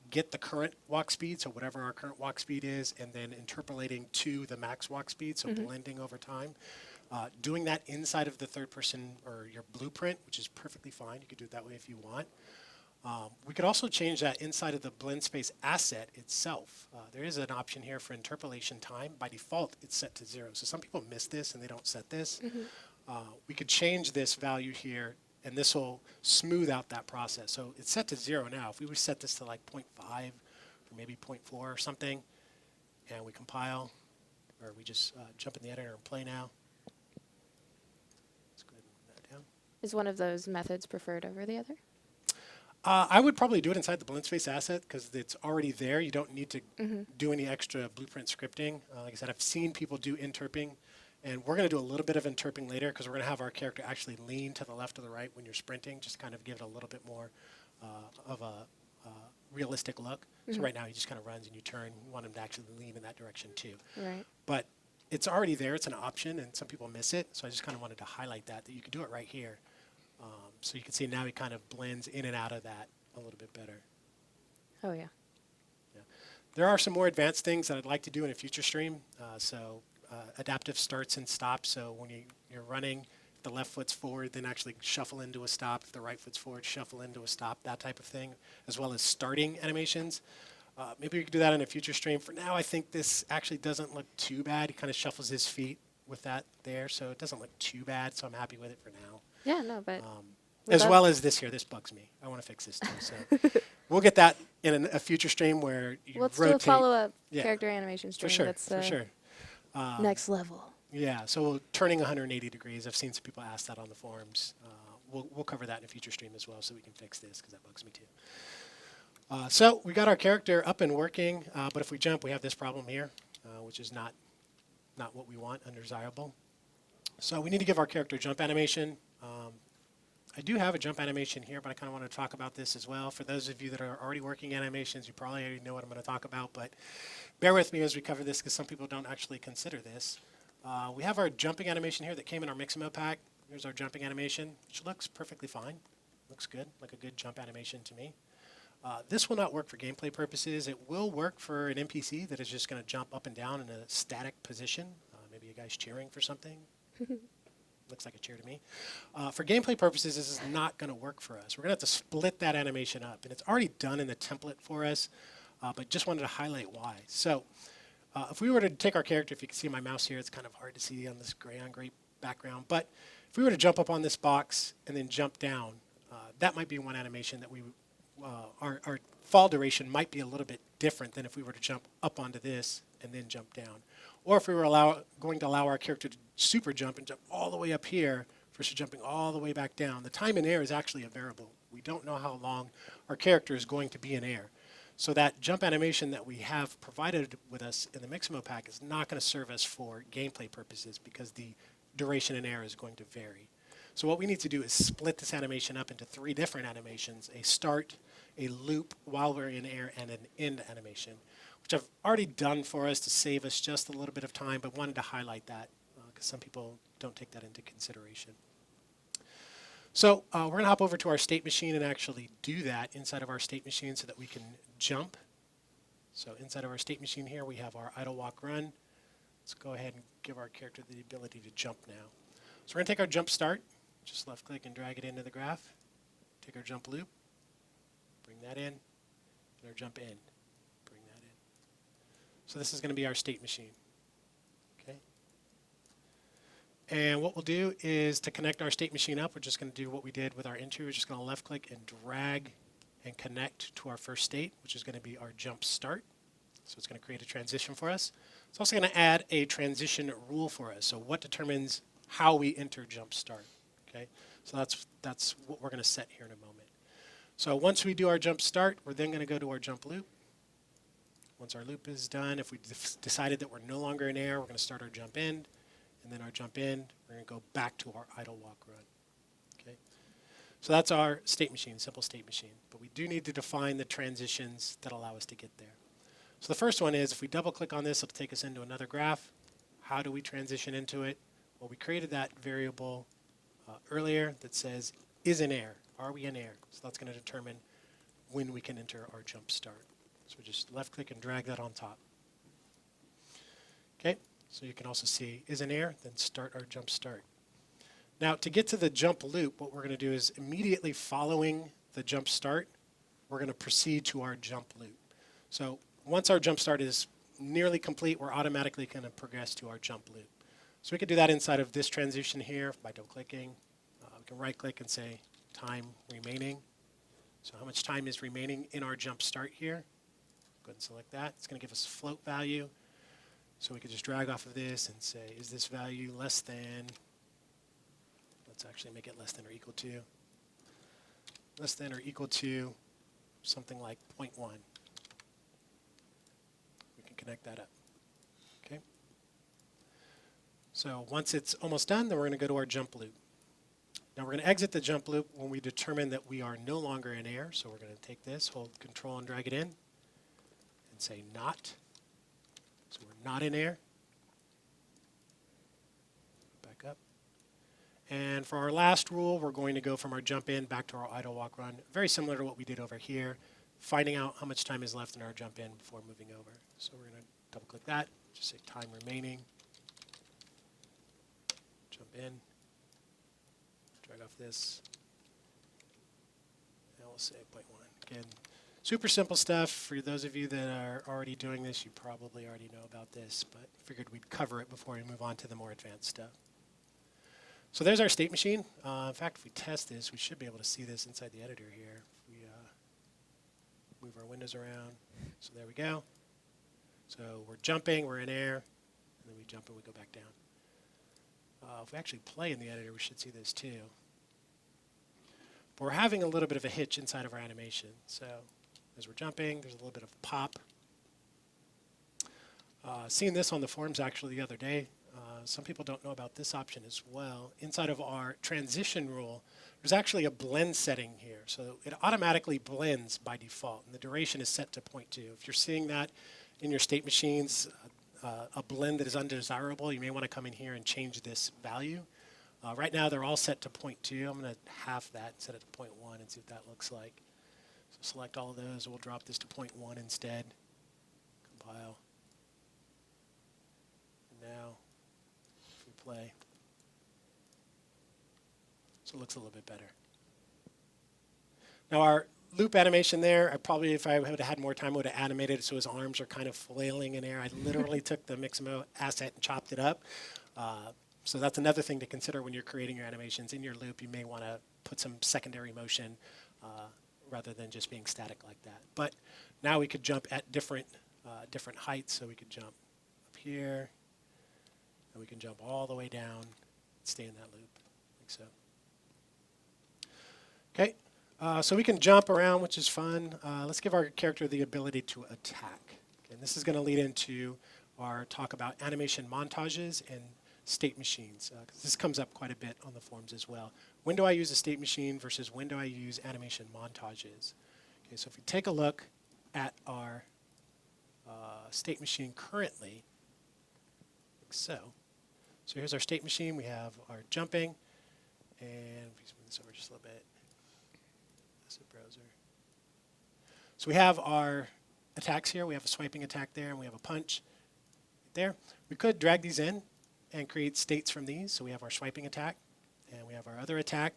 get the current walk speed, so whatever our current walk speed is, and then interpolating to the max walk speed, so blending over time. Doing that inside of the third person or your blueprint, which is perfectly fine. You could do it that way if you want. We could also change that inside of the blend space asset itself. There is an option here for interpolation time. By default, it's set to 0. So some people miss this and they don't set this. We could change this value here, and this will smooth out that process. So it's set to 0 now. If we would set this to like 0.5 or maybe 0.4 or something, and we compile, or we just jump in the editor and play now. Let's go ahead and move that down. Is one of those methods preferred over the other? I would probably do it inside the blend space asset because it's already there. You don't need to do any extra blueprint scripting. Like I said, I've seen people do interping. And we're going to do a little bit of interping later because we're going to have our character actually lean to the left or the right when you're sprinting, just kind of give it a little bit more of a realistic look. So right now he just kind of runs and you turn. You want him to actually lean in that direction too. Right. But it's already there. It's an option, and some people miss it. So I just kind of wanted to highlight that you can do it right here. So you can see now he kind of blends in and out of that a little bit better. Oh, yeah. There are some more advanced things that I'd like to do in a future stream. Adaptive starts and stops. So when you're running, if the left foot's forward, then actually shuffle into a stop. If the right foot's forward, shuffle into a stop, that type of thing, as well as starting animations. Maybe we could do that in a future stream. For now, I think this actually doesn't look too bad. He kind of shuffles his feet with that there, so it doesn't look too bad, so I'm happy with it for now. Yeah, no, but As well as this here. This bugs me. I want to fix this too. So we'll get that in a future stream where you Let's rotate. do a follow-up Yeah. character animation stream. For sure, That's for sure. next level. Yeah, so turning 180 degrees. I've seen some people ask that on the forums. We'll cover that in a future stream as well, so we can fix this because that bugs me too. So we got our character up and working, but if we jump, we have this problem here, which is not what we want, undesirable. So we need to give our character a jump animation. I do have a jump animation here, but I kind of want to talk about this as well. For those of you that are already working animations, you probably already know what I'm going to talk about, but bear with me as we cover this because some people don't actually consider this. We have our jumping animation here that came in our Mixamo pack. Here's our jumping animation, which looks perfectly fine. Looks good, like a good jump animation to me. This will not work for gameplay purposes. It will work for an NPC that is just going to jump up and down in a static position. Maybe a guy's cheering for something. Looks like a cheer to me. For gameplay purposes, this is not going to work for us. We're going to have to split that animation up. And it's already done in the template for us, but just wanted to highlight why. So if we were to take our character, if you can see my mouse here, it's kind of hard to see on this gray on gray background. But if we were to jump up on this box and then jump down, that might be one animation that we our fall duration might be a little bit different than if we were to jump up onto this and then jump down. Or if we were going to allow our character to super jump and jump all the way up here versus jumping all the way back down. The time in air is actually a variable. We don't know how long our character is going to be in air. So that jump animation that we have provided with us in the Mixamo pack is not going to serve us for gameplay purposes because the duration in air is going to vary. So what we need to do is split this animation up into 3 different animations: a start, a loop while we're in air, and an end animation, which I've already done for us to save us just a little bit of time, but wanted to highlight that because some people don't take that into consideration. So we're going to hop over to our state machine and actually do that inside of our state machine so that we can jump. So inside of our state machine here, we have our idle walk run. Let's go ahead and give our character the ability to jump now. So we're going to take our jump start, just left click and drag it into the graph. Take our jump loop, bring that in, and our jump in, bring that in. So this is going to be our state machine. Okay. And what we'll do is to connect our state machine up, we're just going to do what we did with our entry. We're just going to left click and drag and connect to our first state, which is going to be our jump start. So it's going to create a transition for us. It's also going to add a transition rule for us. So what determines how we enter jump start? Okay. So that's what we're going to set here in a moment. So once we do our jump start, we're then going to go to our jump loop. Once our loop is done, if we decided that we're no longer in air, we're going to start our jump end. And then our jump in, we're going to go back to our idle walk run. Okay. So that's our state machine, simple state machine. But we do need to define the transitions that allow us to get there. So the first one is if we double click on this, it'll take us into another graph. How do we transition into it? Well, we created that variable earlier that says is in air. Are we in air? So that's going to determine when we can enter our jump start. So we just left click and drag that on top. Okay, so you can also see is in air, then start our jump start. Now to get to the jump loop, what we're going to do is immediately following the jump start, we're going to proceed to our jump loop. So once our jump start is nearly complete, we're automatically going to progress to our jump loop. So we could do that inside of this transition here by double clicking. We can right click and say time remaining. So how much time is remaining in our jump start here? Go ahead and select that. It's going to give us a float value. So we could just drag off of this and say, is this value less than, let's actually make it less than or equal to something like 0.1. We can connect that up. Okay. So once it's almost done, then we're going to go to our jump loop. Now we're going to exit the jump loop when we determine that we are no longer in air. So we're going to take this, hold Control and drag it in, and say not. So we're not in air. Back up. And for our last rule, we're going to go from our jump in back to our idle walk run. Very similar to what we did over here, finding out how much time is left in our jump in before moving over. So we're going to double click that, just say time remaining. Jump in. Drag off this. And we'll say 0.1. Again, super simple stuff. For those of you that are already doing this, you probably already know about this, but figured we'd cover it before we move on to the more advanced stuff. So there's our state machine. In fact, if we test this, we should be able to see this inside the editor here. If we move our windows around. So there we go. So we're jumping, we're in air, and then we jump and we go back down. If we actually play in the editor, we should see this too. But we're having a little bit of a hitch inside of our animation. So as we're jumping, there's a little bit of pop. Seeing this on the forums actually the other day, some people don't know about this option as well. Inside of our transition rule, there's actually a blend setting here. So it automatically blends by default, and the duration is set to 0.2. If you're seeing that in your state machines, a blend that is undesirable, you may want to come in here and change this value. Right now, they're all set to 0.2. I'm going to half that, set it to 0.1, and see what that looks like. So select all of those. We'll drop this to 0.1 instead. Compile. And now, if we play, so it looks a little bit better. Now, our loop animation there, if I would have had more time, I would have animated it so his arms are kind of flailing in air. I literally took the Mixamo asset and chopped it up. So that's another thing to consider when you're creating your animations. In your loop, you may want to put some secondary motion rather than just being static like that. But now we could jump at different heights. So we could jump up here, and we can jump all the way down and stay in that loop, like so. Okay. So we can jump around, which is fun. Let's give our character the ability to attack. Okay, and this is going to lead into our talk about animation montages and state machines. 'Cause this comes up quite a bit on the forums as well. When do I use a state machine versus when do I use animation montages? Okay, so if we take a look at our state machine currently, like so. So here's our state machine. We have our jumping, and if we move this over just a little bit. Browser. So we have our attacks here. We have a swiping attack there, and we have a punch there. We could drag these in and create states from these. So we have our swiping attack, and we have our other attack.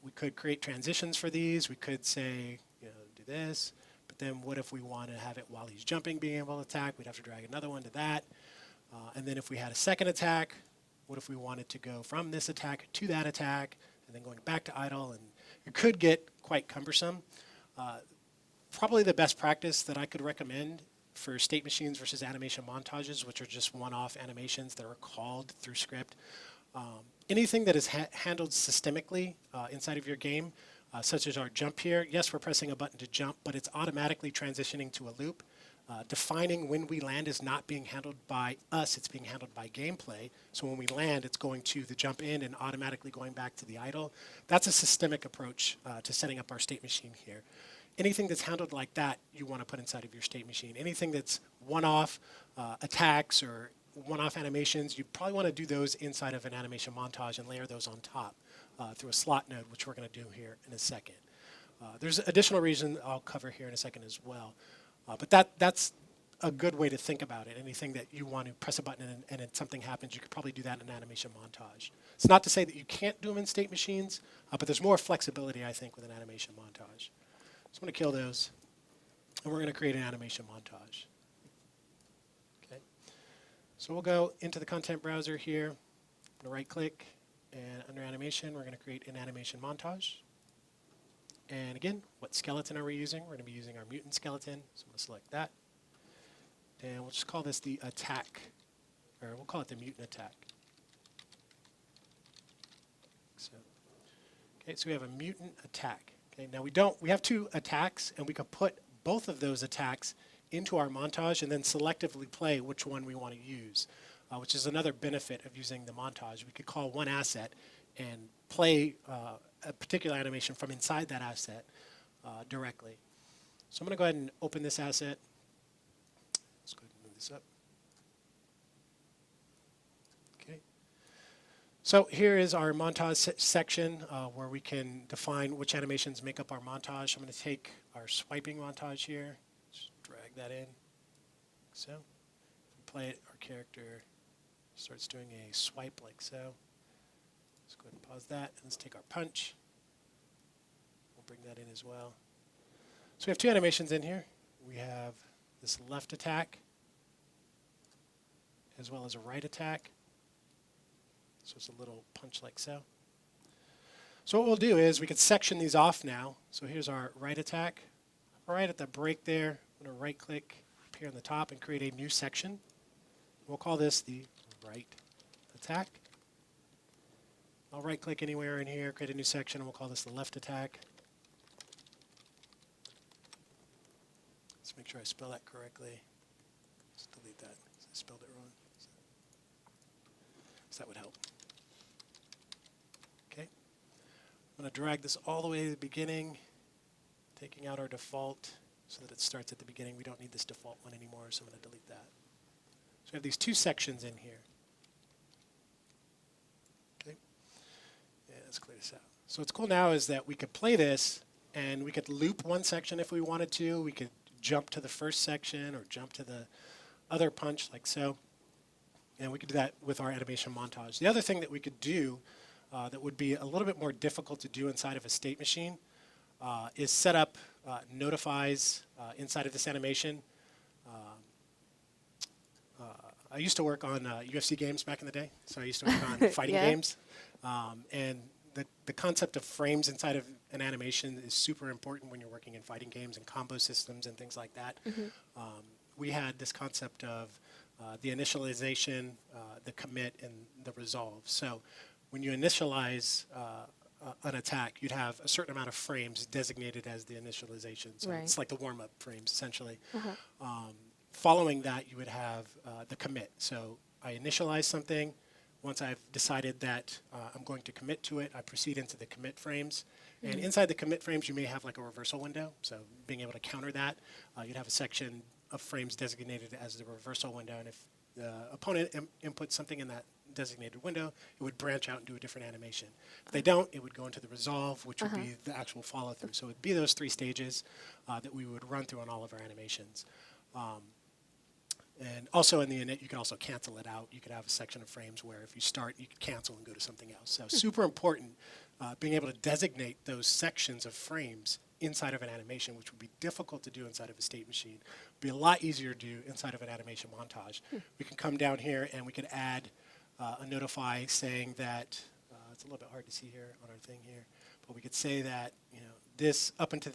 We could create transitions for these. We could say, do this. But then what if we want to have it while he's jumping being able to attack? We'd have to drag another one to that. And then if we had a second attack, what if we wanted to go from this attack to that attack, and then going back to idle? And it could get quite cumbersome. Probably the best practice that I could recommend for state machines versus animation montages, which are just one-off animations that are called through script. Anything that is handled systemically inside of your game, such as our jump here, yes, we're pressing a button to jump, but it's automatically transitioning to a loop. Defining when we land is not being handled by us, it's being handled by gameplay. So when we land, it's going to the jump in and automatically going back to the idle. That's a systemic approach to setting up our state machine here. Anything that's handled like that, you want to put inside of your state machine. Anything that's one-off attacks or one-off animations, you probably want to do those inside of an animation montage and layer those on top through a slot node, which we're going to do here in a second. There's additional reason I'll cover here in a second as well. But that's a good way to think about it. Anything that you want to press a button and then something happens, you could probably do that in an animation montage. It's not to say that you can't do them in state machines, but there's more flexibility, I think, with an animation montage. So I'm going to kill those, and we're going to create an animation montage. Okay. So we'll go into the content browser here. I'm going to right-click, and under animation, we're going to create an animation montage. And again, what skeleton are we using? We're going to be using our mutant skeleton, so I'm going to select that. And we'll just call this the attack, or we'll call it the mutant attack. So, okay, so we have a mutant attack. Okay, now we have two attacks, and we could put both of those attacks into our montage and then selectively play which one we want to use, which is another benefit of using the montage. We could call one asset and play a particular animation from inside that asset directly. So I'm going to go ahead and open this asset. Let's go ahead and move this up. Okay. So here is our montage section where we can define which animations make up our montage. I'm going to take our swiping montage here, just drag that in. So if we play it, our character starts doing a swipe like so. Let's go ahead and pause that, and let's take our punch. We'll bring that in as well. So we have two animations in here. We have this left attack, as well as a right attack. So it's a little punch like so. So what we'll do is we could section these off now. So here's our right attack. Right at the break there, I'm going to right click up here on the top and create a new section. We'll call this the right attack. I'll right click anywhere in here, create a new section, and we'll call this the left attack. Let's make sure I spell that correctly. Let's delete that because I spelled it wrong. So that would help. Okay. I'm going to drag this all the way to the beginning, taking out our default so that it starts at the beginning. We don't need this default one anymore, so I'm going to delete that. So we have these two sections in here. Okay. Yeah, let's clear this out. So what's cool now is that we could play this, and we could loop one section if we wanted to. We could jump to the first section or jump to the other punch like so. And we could do that with our animation montage. The other thing that we could do that would be a little bit more difficult to do inside of a state machine is set up notifies inside of this animation. I used to work on UFC games back in the day, so I used to work on fighting games. And the concept of frames inside of an animation is super important when you're working in fighting games and combo systems and things like that. We had this concept of the initialization, the commit, and the resolve. So when you initialize an attack, you'd have a certain amount of frames designated as the initialization. So it's like the warm-up frames, essentially. Following that, you would have the commit. So I initialize something. Once I've decided that I'm going to commit to it, I proceed into the commit frames. And inside the commit frames, you may have like a reversal window. So being able to counter that, you'd have a section of frames designated as the reversal window. And if the opponent inputs something in that designated window, it would branch out and do a different animation. If they don't, it would go into the resolve, which would be the actual follow-through. So it would be those three stages that we would run through on all of our animations. And also in the init, you can also cancel it out. You could have a section of frames where if you start, you could cancel and go to something else. So super important, being able to designate those sections of frames inside of an animation, which would be difficult to do inside of a state machine. Would be a lot easier to do inside of an animation montage. We can come down here and we could add a notify saying that, it's a little bit hard to see here on our thing here, but we could say that, you know, this up until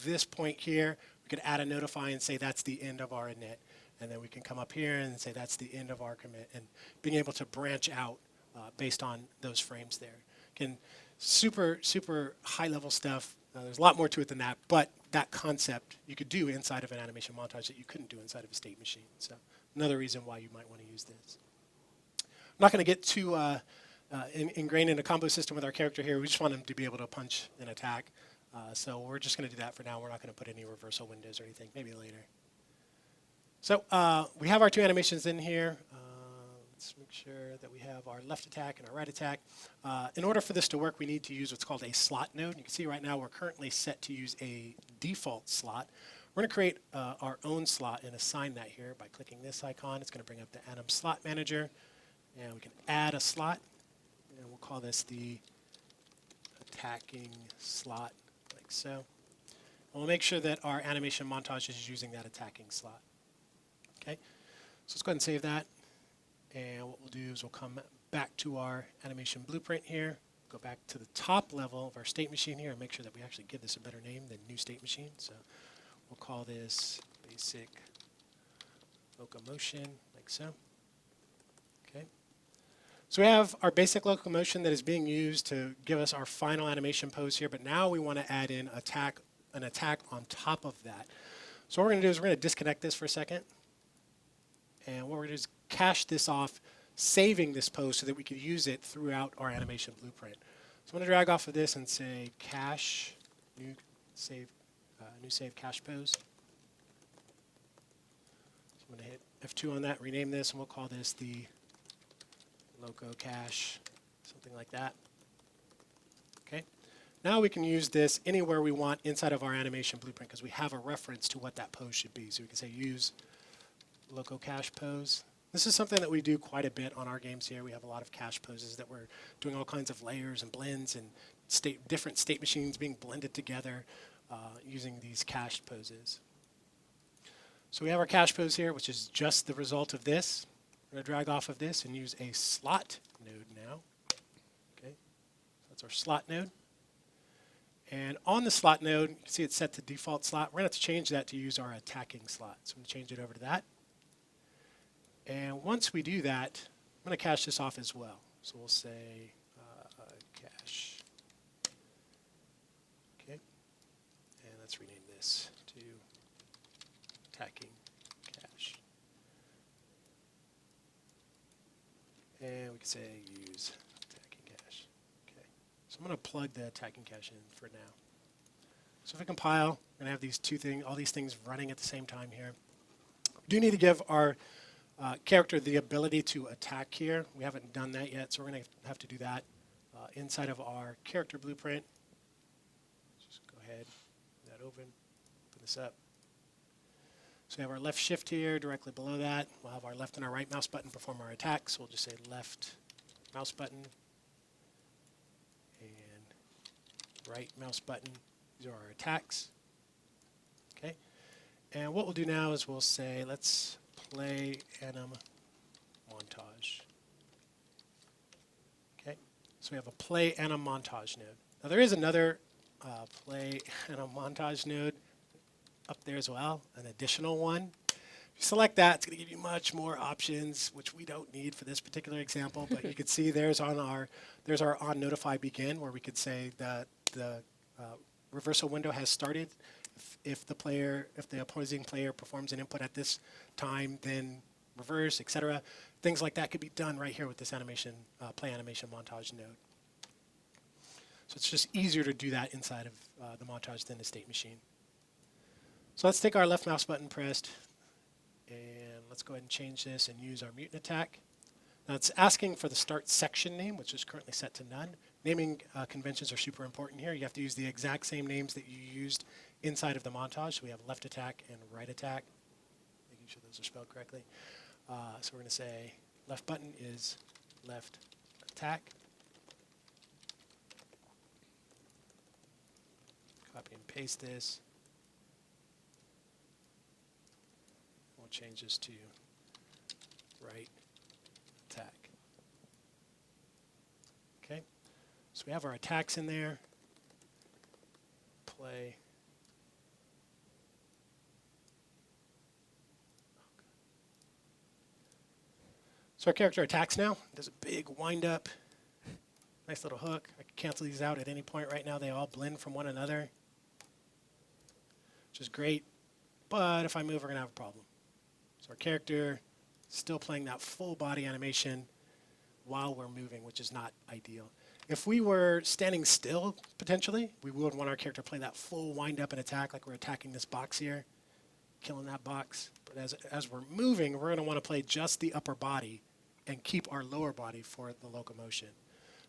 this point here, we could add a notify and say that's the end of our init. And then we can come up here and say that's the end of our commit, and being able to branch out based on those frames there. Again, super, super high-level stuff. There's a lot more to it than that, but that concept you could do inside of an animation montage that you couldn't do inside of a state machine. So another reason why you might want to use this. I'm not going to get too ingrained in a combo system with our character here. We just want him to be able to punch and attack. So we're just going to do that for now. We're not going to put any reversal windows or anything, maybe later. So we have our two animations in here. Let's make sure that we have our left attack and our right attack. In order for this to work, we need to use what's called a slot node. You can see right now we're currently set to use a default slot. We're going to create our own slot and assign that here by clicking this icon. It's going to bring up the Anim Slot Manager. And we can add a slot. And we'll call this the attacking slot, like so. And we'll make sure that our animation montage is using that attacking slot. Okay, so let's go ahead and save that. And what we'll do is we'll come back to our animation blueprint here, go back to the top level of our state machine here and make sure that we actually give this a better name than new state machine. So we'll call this basic locomotion, like so. Okay. So we have our basic locomotion that is being used to give us our final animation pose here, but now we want to add in an attack on top of that. So what we're going to do is we're going to disconnect this for a second. And what we're going to do is cache this off, saving this pose so that we can use it throughout our animation blueprint. So I'm going to drag off of this and say cache, new save cache pose. So I'm going to hit F2 on that, rename this, and we'll call this the loco cache, something like that. Okay. Now we can use this anywhere we want inside of our animation blueprint because we have a reference to what that pose should be. So we can say use loco cache pose. This is something that we do quite a bit on our games here. We have a lot of cache poses that we're doing all kinds of layers and blends and different state machines being blended together using these cached poses. So we have our cache pose here, which is just the result of this. We're going to drag off of this and use a slot node now. That's our slot node. And on the slot node, you can see it's set to default slot. We're going to have to change that to use our attacking slot. So I'm going to change it over to that. And once we do that, I'm going to cache this off as well. So we'll say cache. Okay. And let's rename this to attacking cache. And we can say use attacking cache. Okay. So I'm going to plug the attacking cache in for now. So if I compile, we're going to have these all these things running at the same time here. We do need to give our character the ability to attack here. We haven't done that yet, so we're going to have to do that inside of our character blueprint. Just go ahead, move that open this up. So we have our left shift here directly below that. We'll have our left and our right mouse button perform our attack. So we'll just say left mouse button and right mouse button. These are our attacks. Okay. And what we'll do now is we'll say let's play AnimMontage. Okay. So we have a play AnimMontage node. Now there is another play AnimMontage node up there as well, an additional one. If you select that, it's going to give you much more options, which we don't need for this particular example, but you can see there's our on notify begin, where we could say that the reversal window has started. If the opposing player performs an input at this time, then reverse, etc. Things like that could be done right here with this animation, play animation montage node. So it's just easier to do that inside of the montage than the state machine. So let's take our left mouse button pressed, and let's go ahead and change this and use our mutant attack. Now it's asking for the start section name, which is currently set to none. Naming conventions are super important here. You have to use the exact same names that you used inside of the montage. So we have left attack and right attack, making sure those are spelled correctly. So we're going to say left button is left attack. Copy and paste this. We'll change this to right attack. Okay, so we have our attacks in there. Play. So our character attacks now. Does a big wind up. Nice little hook. I can cancel these out at any point right now. They all blend from one another, which is great. But if I move, we're going to have a problem. So our character is still playing that full body animation while we're moving, which is not ideal. If we were standing still, potentially, we would want our character to play that full wind up and attack like we're attacking this box here, killing that box. But as we're moving, we're going to want to play just the upper body and keep our lower body for the locomotion.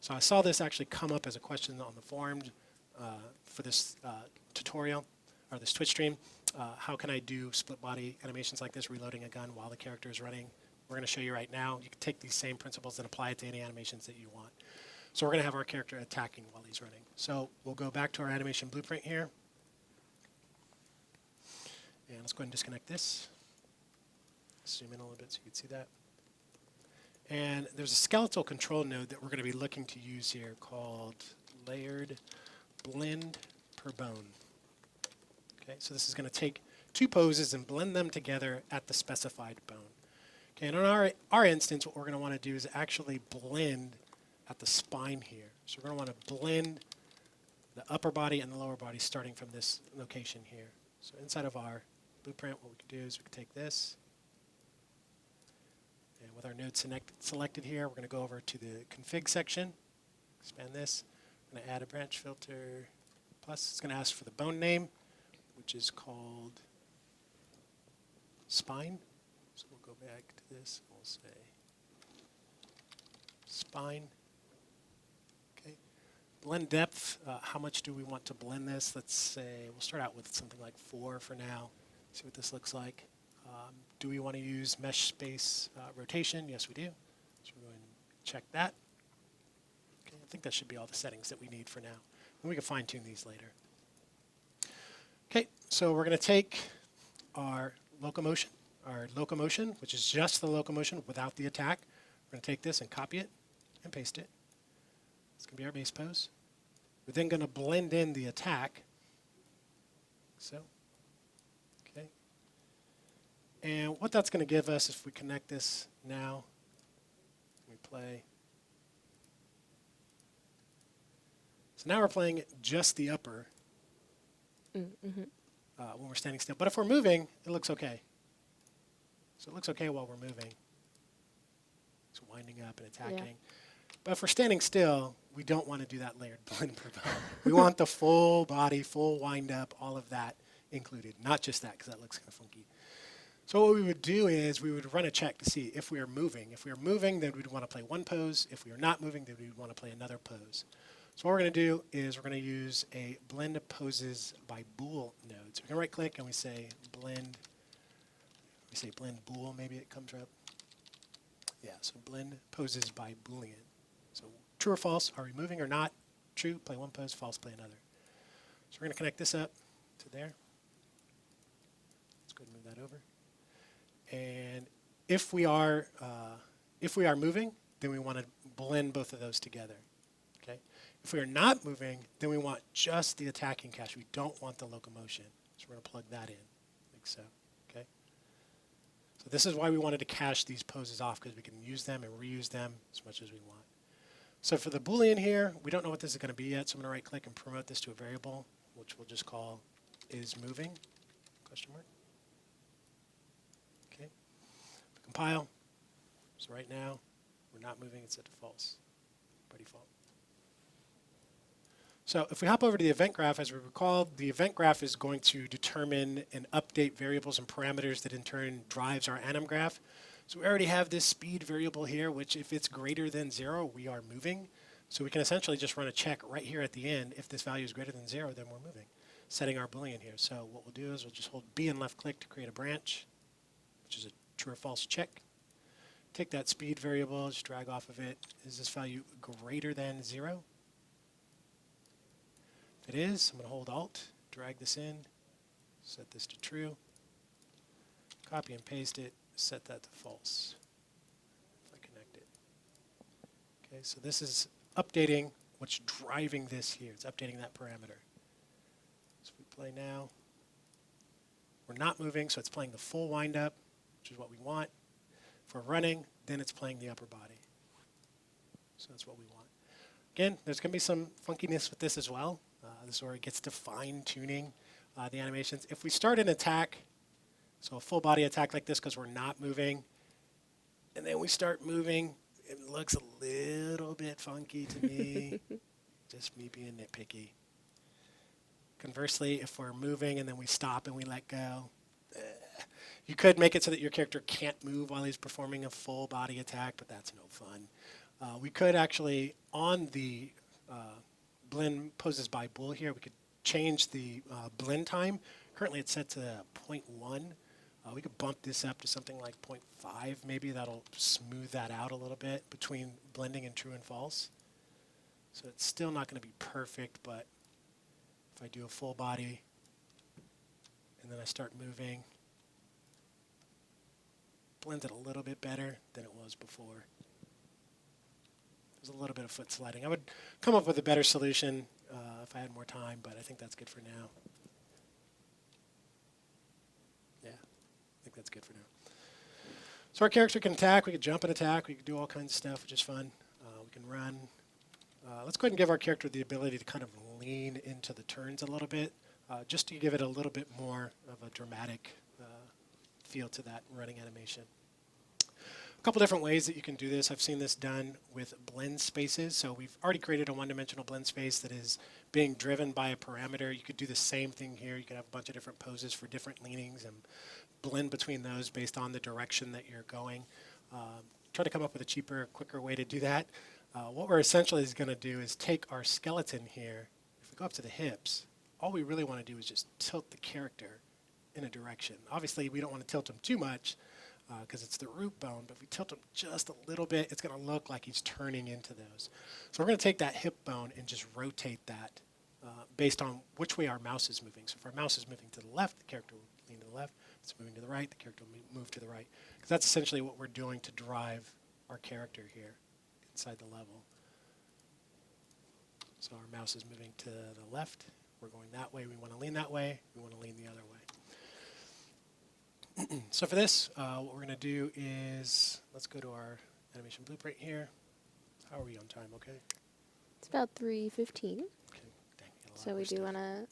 So I saw this actually come up as a question on the forum for this tutorial, or this Twitch stream. How can I do split body animations like this, reloading a gun while the character is running? We're going to show you right now. You can take these same principles and apply it to any animations that you want. So we're going to have our character attacking while he's running. So we'll go back to our animation blueprint here. And let's go ahead and disconnect this. Zoom in a little bit so you can see that. And there's a skeletal control node that we're going to be looking to use here called layered blend per bone. Okay, so this is going to take two poses and blend them together at the specified bone. Okay, and on our instance, what we're going to want to do is actually blend at the spine here. So we're going to want to blend the upper body and the lower body starting from this location here. So inside of our blueprint, what we can do is we can take this, and with our node selected here, we're going to go over to the config section, expand this. I'm going to add a branch filter, plus it's going to ask for the bone name, which is called spine. So we'll go back to this, and we'll say spine. Okay. Blend depth, how much do we want to blend this? Let's say, we'll start out with something like 4 for now, see what this looks like. Do we want to use mesh space rotation? Yes, we do. So we're going to check that. Okay, I think that should be all the settings that we need for now. And we can fine tune these later. Okay, so we're going to take our locomotion, which is just the locomotion without the attack. We're going to take this and copy it and paste it. It's going to be our base pose. We're then going to blend in the attack. So, okay. And what that's going to give us, if we connect this now, we play. So now we're playing just the upper when we're standing still. But if we're moving, it looks okay. So it looks okay while we're moving. It's winding up and attacking. Yeah. But if we're standing still, we don't want to do that layered blend profile. We want the full body, full wind up, all of that included. Not just that, because that looks kind of funky. So what we would do is we would run a check to see if we are moving. If we are moving, then we'd want to play one pose. If we are not moving, then we'd want to play another pose. So what we're going to do is we're going to use a blend poses by bool node. So we can right click and we say blend. We say blend bool, maybe it comes up. Yeah, so blend poses by boolean. So true or false, are we moving or not? True, play one pose, false, play another. So we're going to connect this up to there. Let's go ahead and move that over. And if we are moving, then we want to blend both of those together. Okay. If we are not moving, then we want just the attacking cache. We don't want the locomotion. So we're going to plug that in, like so. Okay. So this is why we wanted to cache these poses off, because we can use them and reuse them as much as we want. So for the Boolean here, we don't know what this is going to be yet. So I'm going to right click and promote this to a variable, which we'll just call isMoving, question mark. Okay. Compile. So right now, we're not moving, it's set to false by default. So if we hop over to the event graph, as we recall, the event graph is going to determine and update variables and parameters that in turn drives our anim graph. So we already have this speed variable here, which if it's greater than 0, we are moving. So we can essentially just run a check right here at the end. If this value is greater than 0, then we're moving, setting our Boolean here. So what we'll do is we'll just hold B and left click to create a branch, which is a true or false check. Take that speed variable, just drag off of it. Is this value greater than 0? If it is, I'm going to hold Alt, drag this in, set this to true, copy and paste it, set that to false. If I connect it. Okay, so this is updating what's driving this here. It's updating that parameter. So we play now. We're not moving, so it's playing the full wind up, which is what we want. If we're running, then it's playing the upper body. So that's what we want. Again, there's going to be some funkiness with this as well. This is where it gets to fine-tuning the animations. If we start an attack, so a full body attack like this because we're not moving, and then we start moving, it looks a little bit funky to me. Just me being nitpicky. Conversely, if we're moving and then we stop and we let go, you could make it so that your character can't move while he's performing a full body attack, but that's no fun. We could actually, on the blend poses by bool here, we could change the blend time. Currently it's set to 0.1. We could bump this up to something like 0.5 maybe. That'll smooth that out a little bit between blending and true and false. So it's still not going to be perfect, but if I do a full body and then I start moving, blends it a little bit better than it was before. There's a little bit of foot sliding. I would come up with a better solution if I had more time, but I think that's good for now. Yeah, I think that's good for now. So our character can attack. We can jump and attack. We can do all kinds of stuff, which is fun. We can run. Let's go ahead and give our character the ability to kind of lean into the turns a little bit, just to give it a little bit more of a dramatic feel to that running animation. A couple different ways that you can do this. I've seen this done with blend spaces. So we've already created a one-dimensional blend space that is being driven by a parameter. You could do the same thing here. You could have a bunch of different poses for different leanings and blend between those based on the direction that you're going. Try to come up with a cheaper, quicker way to do that. What we're essentially going to do is take our skeleton here. If we go up to the hips, all we really want to do is just tilt the character in a direction. Obviously, we don't want to tilt him too much, because it's the root bone, but if we tilt him just a little bit, it's going to look like he's turning into those. So we're going to take that hip bone and just rotate that based on which way our mouse is moving. So if our mouse is moving to the left, the character will lean to the left. If it's moving to the right, the character will move to the right. Because that's essentially what we're doing to drive our character here inside the level. So our mouse is moving to the left. We're going that way. We want to lean that way. We want to lean the other way. So for this, what we're going to do is, let's go to our animation blueprint here. How are we on time? Okay. It's about 3:15. Okay. Dang, got a lot So more we do stuff. want to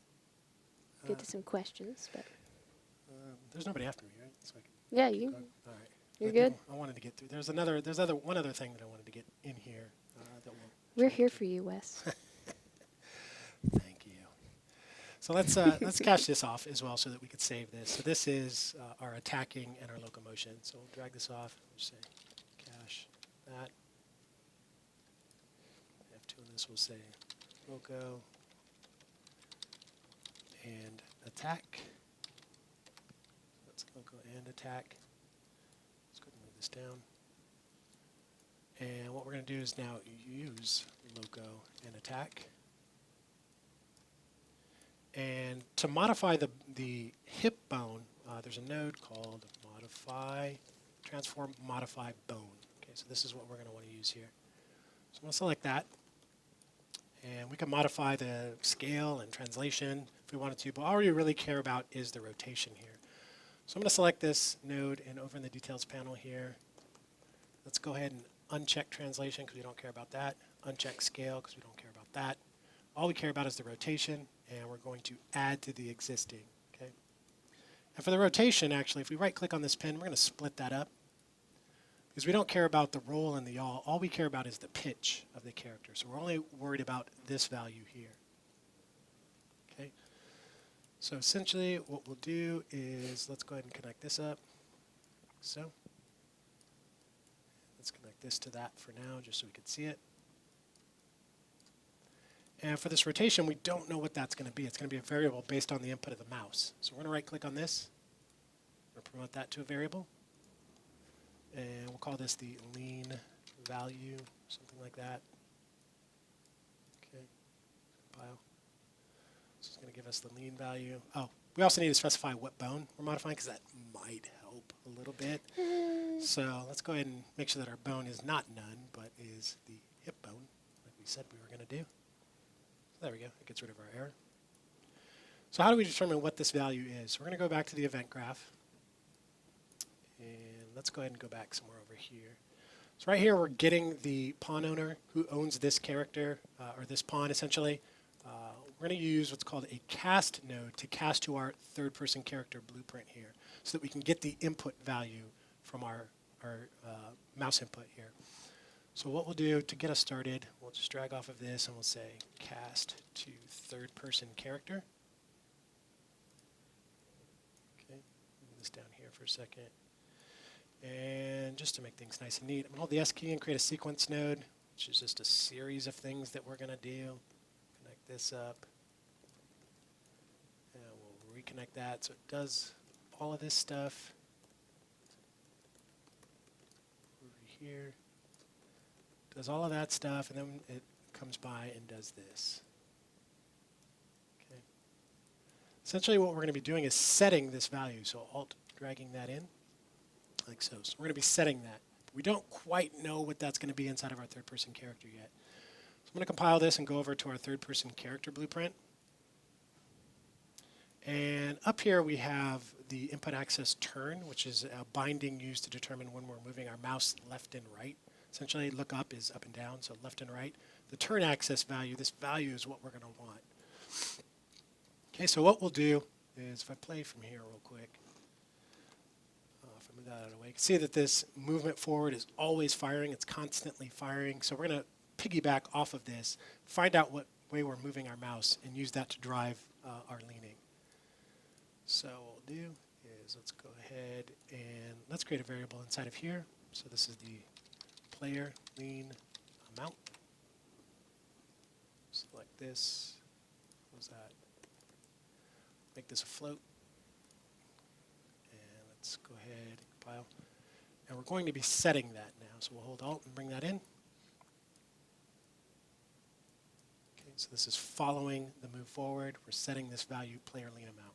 get to some questions, but There's nobody after me, right? So I can yeah, keep you going. All right. you're I good. I wanted to get through. There's one other thing that I wanted to get in here. That we'll We're try here to- for you, Wes. Thank you. So let's cache this off as well so that we could save this. So this is our attacking and our locomotion. So we'll drag this off. We'll say cache that. F2 on this will say loco and attack. That's loco and attack. Let's go ahead and move this down. And what we're going to do is now use loco and attack. And to modify the hip bone, there's a node called modify, transform modify bone. Okay, so this is what we're going to want to use here. So I'm going to select that. And we can modify the scale and translation if we wanted to, but all we really care about is the rotation here. So I'm going to select this node, and over in the details panel here, let's go ahead and uncheck translation because we don't care about that. Uncheck scale because we don't care about that. All we care about is the rotation, and we're going to add to the existing. Okay. And for the rotation, actually, if we right-click on this pin, we're going to split that up because we don't care about the roll and the yaw. All we care about is the pitch of the character. So we're only worried about this value here. Okay. So essentially, what we'll do is let's go ahead and connect this up. So let's connect this to that for now, just so we can see it. And for this rotation, we don't know what that's going to be. It's going to be a variable based on the input of the mouse. So we're going to right-click on this. We're going to promote that to a variable. And we'll call this the lean value, something like that. Okay, compile. So it's going to give us the lean value. Oh, we also need to specify what bone we're modifying because that might help a little bit. So let's go ahead and make sure that our bone is not none, but is the hip bone, like we said we were going to do. There we go. It gets rid of our error. So how do we determine what this value is? We're going to go back to the event graph. And let's go ahead and go back somewhere over here. So right here, we're getting the pawn owner who owns this character, or this pawn, essentially. We're going to use what's called a cast node to cast to our third-person character blueprint here so that we can get the input value from our mouse input here. So what we'll do to get us started, we'll just drag off of this and we'll say cast to third-person character. Okay, move this down here for a second. And just to make things nice and neat, I'm going to hold the S key and create a sequence node, which is just a series of things that we're going to do. Connect this up. And we'll reconnect that so it does all of this stuff. Over here. Does all of that stuff, and then it comes by and does this. Okay. Essentially what we're going to be doing is setting this value. So alt dragging that in, like so. So we're going to be setting that. We don't quite know what that's going to be inside of our third-person character yet. So I'm going to compile this and go over to our third-person character blueprint. And up here we have the input axis turn, which is a binding used to determine when we're moving our mouse left and right. Essentially, look up is up and down, so left and right. The turn axis value, this value is what we're going to want. Okay, so what we'll do is, if I play from here real quick, if I move that out of the way, you can see that this movement forward is always firing. It's constantly firing. So we're going to piggyback off of this, find out what way we're moving our mouse, and use that to drive our leaning. So what we'll do is let's go ahead and let's create a variable inside of here. So this is the player lean amount. Select this. Close that. Make this a float. And let's go ahead and compile. And we're going to be setting that now. So we'll hold Alt and bring that in. Okay, so this is following the move forward. We're setting this value player lean amount.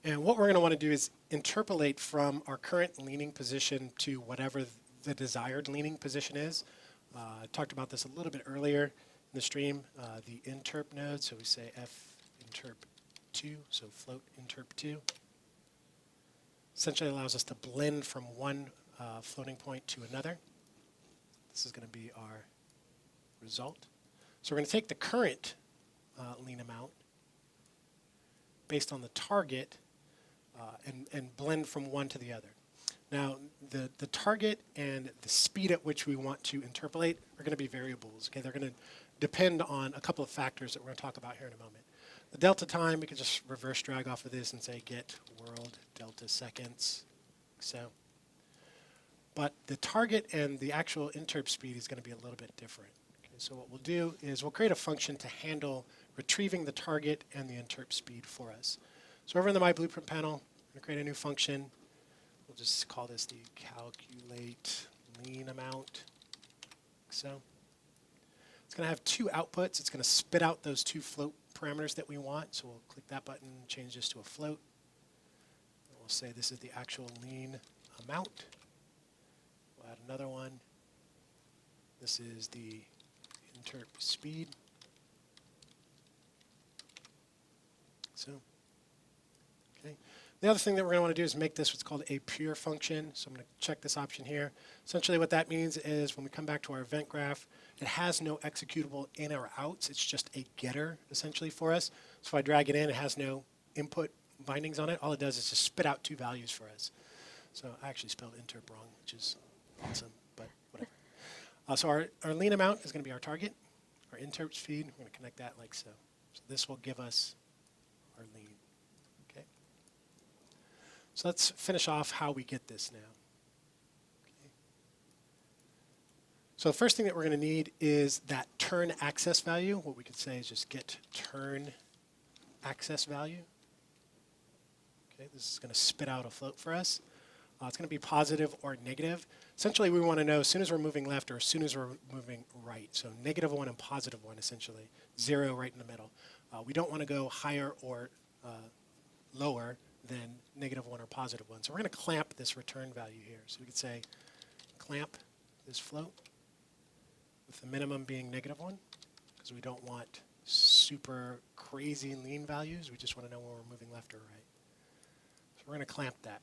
And what we're going to want to do is interpolate from our current leaning position to whatever the desired leaning position is. I talked about this a little bit earlier. the stream the interp node. So we say f interp 2, so float interp 2. Essentially allows us to blend from one floating point to another. This is going to be our result. So we're going to take the current lean amount based on the target and blend from one to the other. Now, the target and the speed at which we want to interpolate are going to be variables. Okay, they're going to depend on a couple of factors that we're going to talk about here in a moment. The delta time, we can just reverse drag off of this and say get world delta seconds, like so. But the target and the actual interp speed is going to be a little bit different. Okay, so what we'll do is we'll create a function to handle retrieving the target and the interp speed for us. So over in the My Blueprint panel, I'm going to create a new function. We'll just call this the calculate lean amount. Like so. It's going to have two outputs. It's going to spit out those two float parameters that we want. So we'll click that button, change this to a float. And we'll say this is the actual lean amount. We'll add another one. This is the interp speed. So, okay. The other thing that we're going to want to do is make this what's called a pure function. So I'm going to check this option here. Essentially what that means is when we come back to our event graph, it has no executable in or outs. It's just a getter, essentially, for us. So if I drag it in, it has no input bindings on it. All it does is just spit out two values for us. So I actually spelled interp wrong, which is awesome, but whatever. So our lean amount is going to be our target. Our interp speed, we're going to connect that like so. So this will give us our lean. Okay. So let's finish off how we get this now. Okay. So the first thing that we're going to need is that turn access value. What we could say is just get turn access value. Okay, this is going to spit out a float for us. It's going to be positive or negative. Essentially, we want to know as soon as we're moving left or as soon as we're moving right. So -1 and +1, essentially. 0 right in the middle. We don't want to go higher or lower than -1 or +1. So we're going to clamp this return value here. So we could say clamp this float with the minimum being -1 because we don't want super crazy lean values. We just want to know when we're moving left or right. So we're going to clamp that.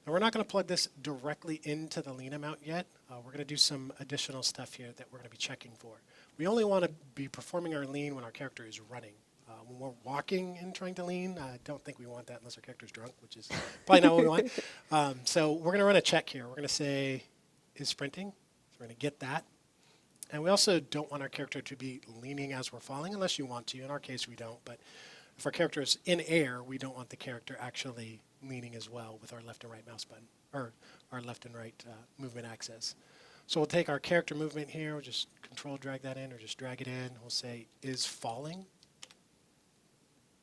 Now we're not going to plug this directly into the lean amount yet. We're going to do some additional stuff here that we're going to be checking for. We only want to be performing our lean when our character is running. When we're walking and trying to lean, I don't think we want that unless our character's drunk, which is probably not what we want. So we're going to run a check here. We're going to say is sprinting. So we're going to get that. And we also don't want our character to be leaning as we're falling, unless you want to. In our case, we don't. But if our character is in air, we don't want the character actually leaning as well with our left and right mouse button, or our left and right movement access. So we'll take our character movement here, we'll just control drag that in, or just drag it in. We'll say is falling.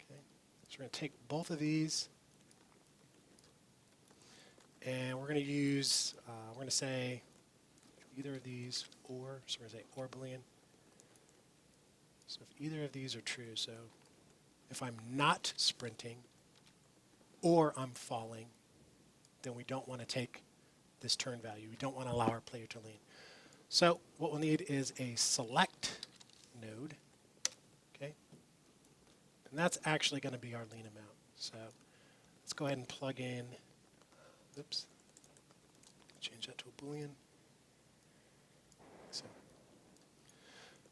Okay. So we're going to take both of these, and we're going to use, we're going to say either of these, or, so we're going to say or Boolean. So if either of these are true, so if I'm not sprinting, or I'm falling, then we don't want to take this turn value. We don't want to allow our player to lean. So what we'll need is a select node, okay? And that's actually going to be our lean amount. So let's go ahead and plug in, oops, change that to a Boolean.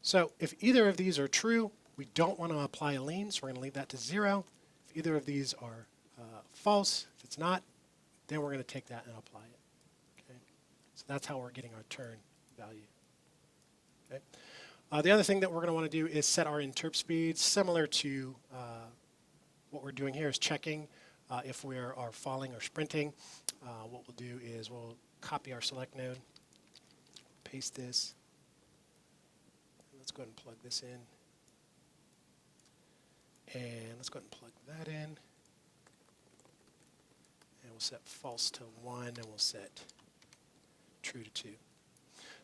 So if either of these are true, we don't want to apply a lean, so we're going to leave that to 0. If either of these are false, if it's not, then we're going to take that and apply it. Okay? So that's how we're getting our turn value. Okay? The other thing that we're going to want to do is set our interp speed, similar to what we're doing here is checking if we are falling or sprinting. What we'll do is we'll copy our select node, paste this. Let's go ahead and plug this in. And let's go ahead and plug that in. And we'll set false to 1, and we'll set true to 2.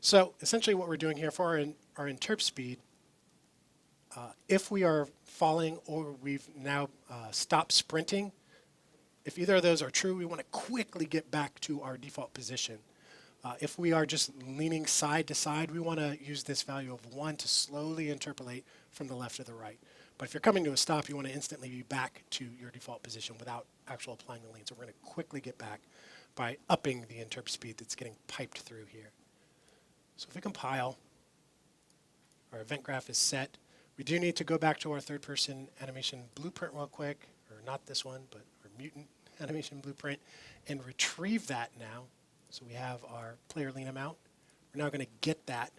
So essentially what we're doing here for our interp speed, if we are falling or we've now stopped sprinting, if either of those are true, we want to quickly get back to our default position. If we are just leaning side to side, we want to use this value of 1 to slowly interpolate from the left to the right. But if you're coming to a stop, you want to instantly be back to your default position without actual applying the lean. So we're going to quickly get back by upping the interp speed that's getting piped through here. So if we compile, our event graph is set. We do need to go back to our third-person animation blueprint real quick, or not this one, but our mutant animation blueprint, and retrieve that now. So we have our player lean amount. We're now going to get that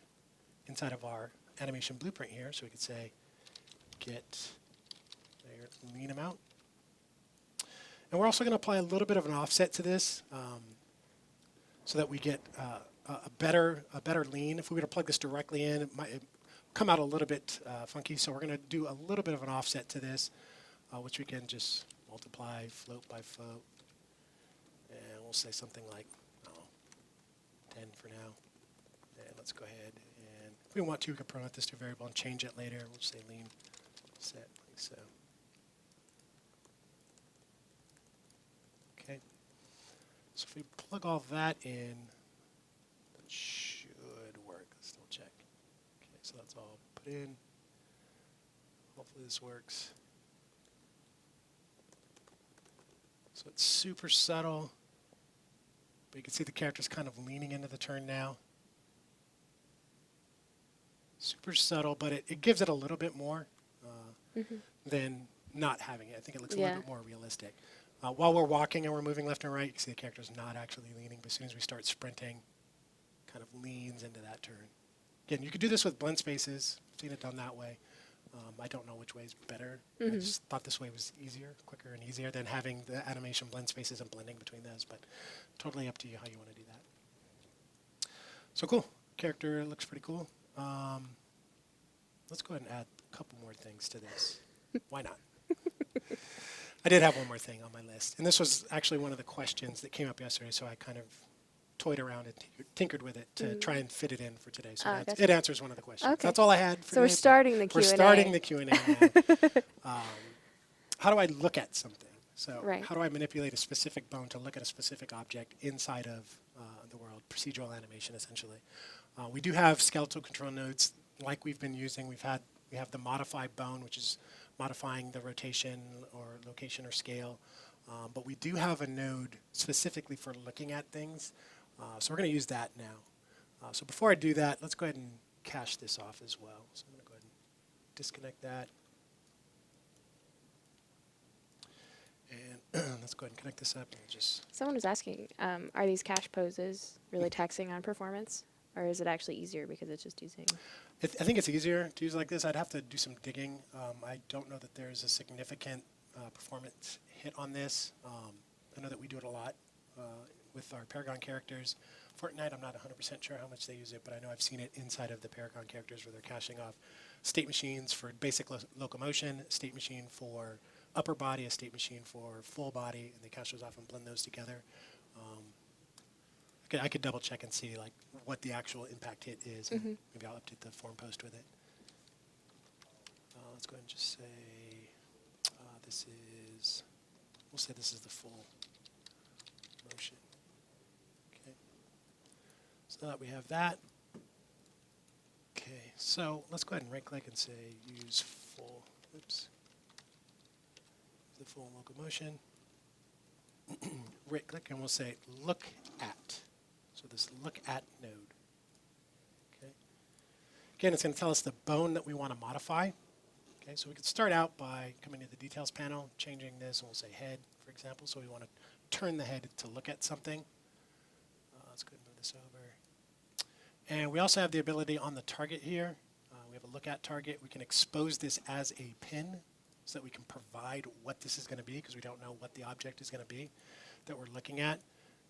inside of our animation blueprint here. So we could say get player lean amount. And we're also going to apply a little bit of an offset to this so that we get a better lean. If we were to plug this directly in, it might come out a little bit funky. So we're going to do a little bit of an offset to this, which we can just multiply float by float. And we'll say something like 10 for now. And let's go ahead and if we want to, we can promote this to a variable and change it later. We'll just say lean set like so. Okay. So if we plug all that in, that should work. Let's still check. Okay, so that's all put in. Hopefully this works. So it's super subtle. But you can see the character's kind of leaning into the turn now. Super subtle, but it gives it a little bit more than not having it. I think it looks a little bit more realistic. While we're walking and we're moving left and right, you can see the character's not actually leaning, but as soon as we start sprinting, kind of leans into that turn. Again, you could do this with blend spaces. I've seen it done that way. I don't know which way is better. I just thought this way was easier, quicker and easier than having the animation blend spaces and blending between those, but totally up to you how you want to do that. So cool. Character looks pretty cool. Let's go ahead and add a couple more things to this. Why not? I did have one more thing on my list, and this was actually one of the questions that came up yesterday, so I kind of toyed around and tinkered with it to try and fit it in for today. So it answers one of the questions. Okay. That's all I had for So we're today, starting the Q&A. We're starting the Q&A now. How do I look at something? So how do I manipulate a specific bone to look at a specific object inside of the world? Procedural animation, essentially. We do have skeletal control nodes like we've been using. We have the modify bone, which is modifying the rotation or location or scale. But we do have a node specifically for looking at things. So we're going to use that now. So before I do that, let's go ahead and cache this off as well. So I'm going to go ahead and disconnect that. And let's go ahead and connect this up. And just Someone was asking, are these cache poses really taxing on performance? Or is it actually easier because it's just using... I think it's easier to use like this. I'd have to do some digging. I don't know that there's a significant performance hit on this. I know that we do it a lot with our Paragon characters. Fortnite, I'm not 100% sure how much they use it, but I know I've seen it inside of the Paragon characters where they're caching off state machines for basic locomotion, state machine for upper body, a state machine for full body, and they cache those off and blend those together. I could double check and see like what the actual impact hit is. And maybe I'll update the forum post with it. Let's go ahead and just say we'll say this is the full motion. Okay. So that we have that. Okay, so let's go ahead and right click and say use full, the full locomotion. Right click and we'll say look at. So this look at node. Okay. Again, it's going to tell us the bone that we want to modify. Okay, so we could start out by coming to the details panel, changing this, and we'll say head, for example. So we want to turn the head to look at something. Let's go ahead and move this over. And we also have the ability on the target here. We have a look at target. We can expose this as a pin so that we can provide what this is going to be because we don't know what the object is going to be that we're looking at.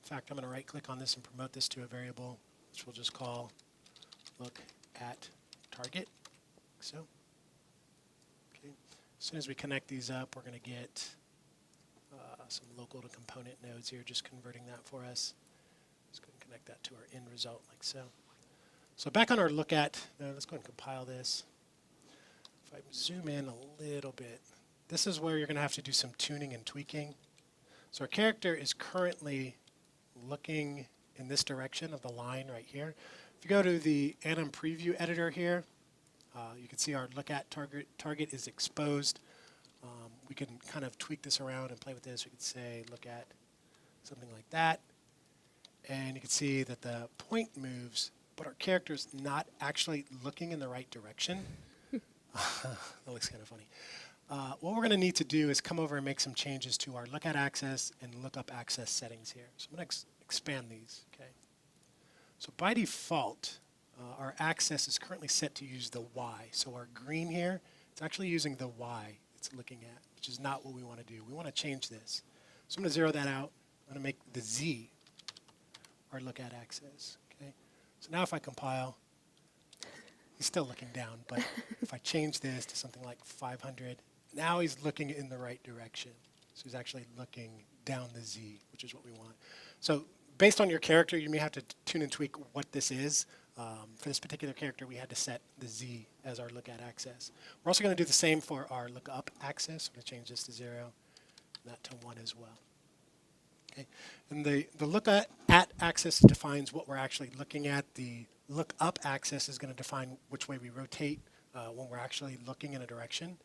In fact, I'm going to right click on this and promote this to a variable, which we'll just call look at target. Like so. Okay. As soon as we connect these up, we're going to get some local to component nodes here, just converting that for us. Let's go and connect that to our end result like so. So back on our look at, let's go ahead and compile this. If I zoom in a little bit, this is where you're going to have to do some tuning and tweaking. So our character is currently looking in this direction of the line right here. If you go to the Anim preview editor here, you can see our look at target is exposed. We can kind of tweak this around and play with this. We could say look at something like that. And you can see that the point moves, but our character's not actually looking in the right direction. That looks kind of funny. What we're going to need to do is come over and make some changes to our look at access and look up access settings here. So I'm going to expand these. Okay. So by default, our access is currently set to use the Y. So our green here, it's actually using the Y it's looking at, which is not what we want to do. We want to change this. So I'm going to zero that out. I'm going to make the Z our look at access. Okay. So now if I compile, he's still looking down, but if I change this to something like 500, now he's looking in the right direction. So he's actually looking down the Z, which is what we want. So based on your character, you may have to tune and tweak what this is. For this particular character, we had to set the Z as our look at access. We're also going to do the same for our look up access. I'm going to change this to 0, and that to 1 as well. Okay. And the look at axis defines what we're actually looking at. The look up axis is going to define which way we rotate when we're actually looking in a direction.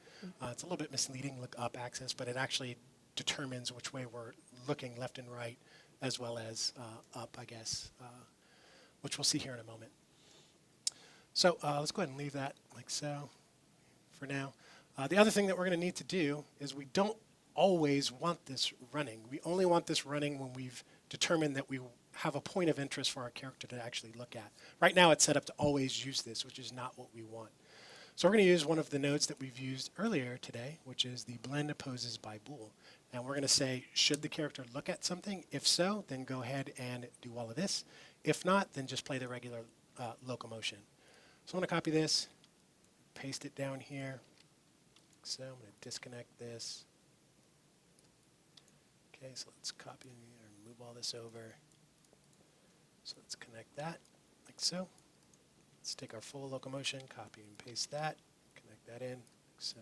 It's a little bit misleading, look up axis, but it actually determines which way we're looking, left and right, as well as up, I guess, which we'll see here in a moment. So let's go ahead and leave that like so for now. The other thing that we're going to need to do is we don't always want this running. We only want this running when we've determined that we have a point of interest for our character to actually look at. Right now it's set up to always use this, which is not what we want. So we're going to use one of the nodes that we've used earlier today, which is the blend poses by bool. And we're going to say, should the character look at something? If so, then go ahead and do all of this. If not, then just play the regular locomotion. So I'm going to copy this, paste it down here. So I'm going to disconnect this. Okay, so let's copy and move all this over. So let's connect that like so. Let's take our full locomotion, copy and paste that, connect that in, like so.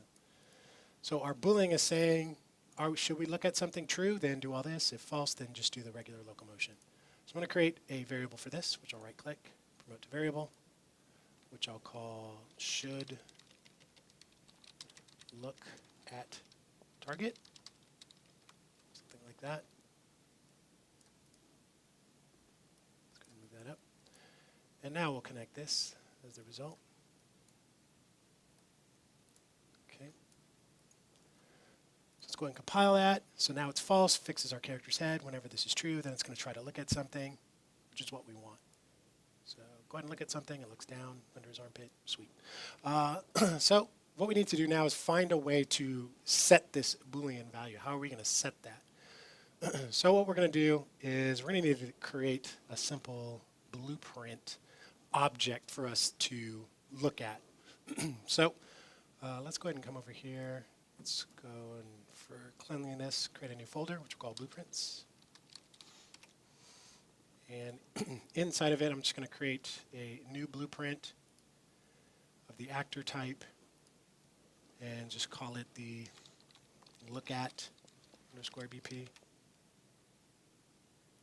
So our boolean is saying, should we look at something true, then do all this. If false, then just do the regular locomotion. So I'm going to create a variable for this, which I'll right-click, promote to variable, which I'll call should look at target, something like that. Let's go ahead and move that up. And now we'll connect this as the result. Okay. So let's go ahead and compile that. So now it's false, fixes our character's head. Whenever this is true, then it's going to try to look at something, which is what we want. So go ahead and look at something. It looks down under his armpit. Sweet. So what we need to do now is find a way to set this Boolean value. How are we going to set that? So what we're going to do is we're going to need to create a simple blueprint object for us to look at. So let's go ahead and come over here. Let's go and for cleanliness, create a new folder, which we'll call blueprints. And inside of it, I'm just going to create a new blueprint of the actor type and just call it the look at underscore BP.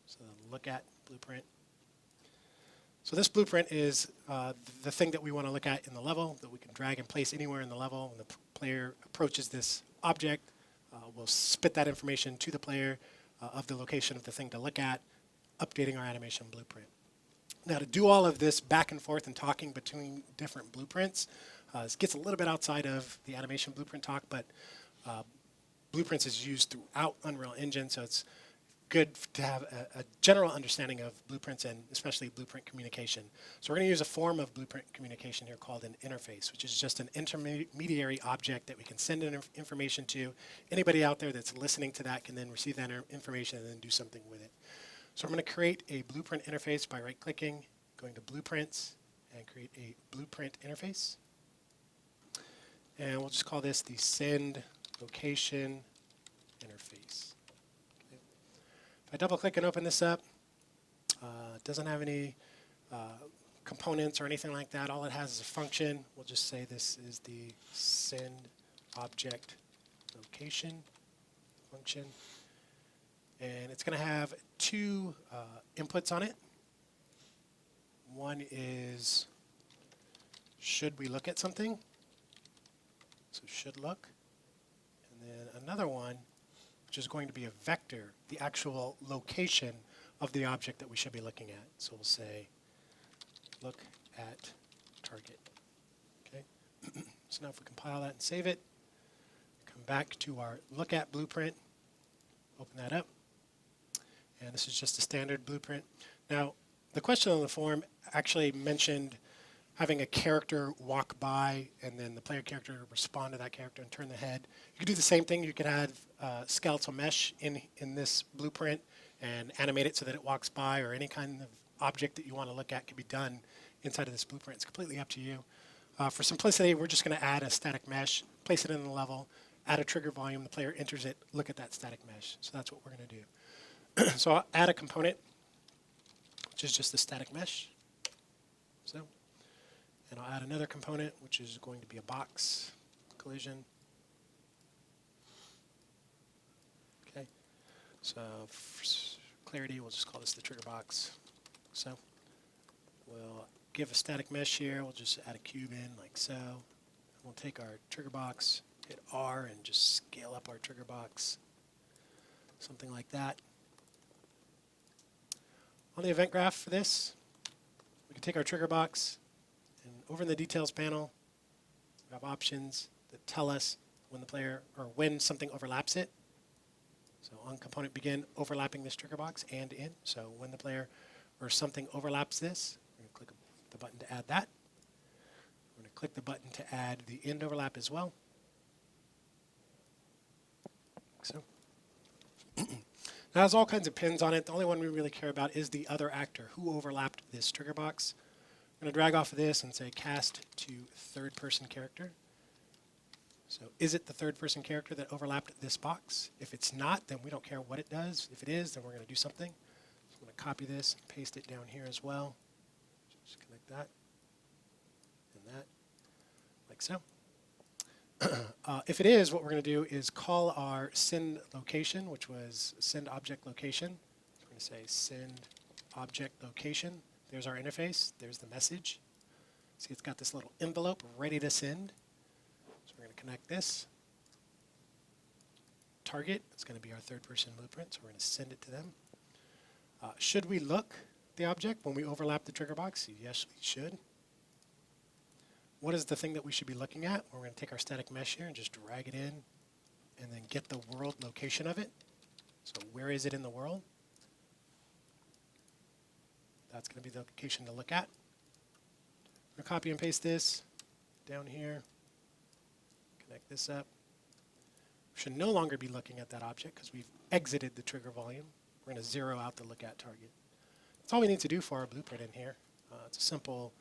So look at blueprint. So this blueprint is the thing that we want to look at in the level that we can drag and place anywhere in the level. When the player approaches this object, we'll spit that information to the player of the location of the thing to look at, updating our animation blueprint. Now to do all of this back and forth and talking between different blueprints, this gets a little bit outside of the animation blueprint talk, but blueprints is used throughout Unreal Engine, so it's good to have a general understanding of blueprints and especially blueprint communication. So we're going to use a form of blueprint communication here called an interface, which is just an intermediary object that we can send information to. Anybody out there that's listening to that can then receive that information and then do something with it. So I'm going to create a blueprint interface by right-clicking, going to Blueprints, and create a blueprint interface. And we'll just call this the Send Location Interface. If I double-click and open this up, it doesn't have any components or anything like that. All it has is a function. We'll just say this is the Send Object Location function. And it's going to have two inputs on it. One is, should we look at something? So should look. And then another one, which is going to be a vector, the actual location of the object that we should be looking at. So we'll say, look at target. Okay. So now if we compile that and save it, come back to our look at blueprint, open that up. And this is just a standard blueprint. Now, the question on the forum actually mentioned having a character walk by and then the player character respond to that character and turn the head. You could do the same thing. You could add skeletal mesh in this blueprint and animate it so that it walks by, or any kind of object that you want to look at can be done inside of this blueprint. It's completely up to you. For simplicity, we're just going to add a static mesh, place it in the level, add a trigger volume, the player enters it, look at that static mesh. So that's what we're going to do. So I'll add a component, which is just a static mesh. So, and I'll add another component, which is going to be a box collision. Okay. So for clarity, we'll just call this the trigger box. So we'll give a static mesh here. We'll just add a cube in like so. We'll take our trigger box, hit R, and just scale up our trigger box. Something like that. On the event graph for this, we can take our trigger box, and over in the details panel, we have options that tell us when the player, or when something overlaps it. So on component begin, overlapping this trigger box and in. So when the player or something overlaps this, we're going to click the button to add that. We're going to click the button to add the end overlap as well. Like so. Now, there's all kinds of pins on it. The only one we really care about is the other actor, who overlapped this trigger box. I'm going to drag off of this and say cast to third person character. So is it the third person character that overlapped this box? If it's not, then we don't care what it does. If it is, then we're going to do something. So I'm going to copy this and paste it down here as well. Just connect that and that, like so. If it is, what we're going to do is call our send location, which was send object location. So we're going to say send object location. There's our interface. There's the message. See, it's got this little envelope ready to send. So we're going to connect this. Target, it's going to be our third person blueprint, so we're going to send it to them. Should we look at the object when we overlap the trigger box? Yes, we should. What is the thing that we should be looking at? We're going to take our static mesh here and just drag it in and then get the world location of it. So where is it in the world? That's going to be the location to look at. I'm going to copy and paste this down here. Connect this up. We should no longer be looking at that object because we've exited the trigger volume. We're going to zero out the look at target. That's all we need to do for our blueprint in here. It's a simple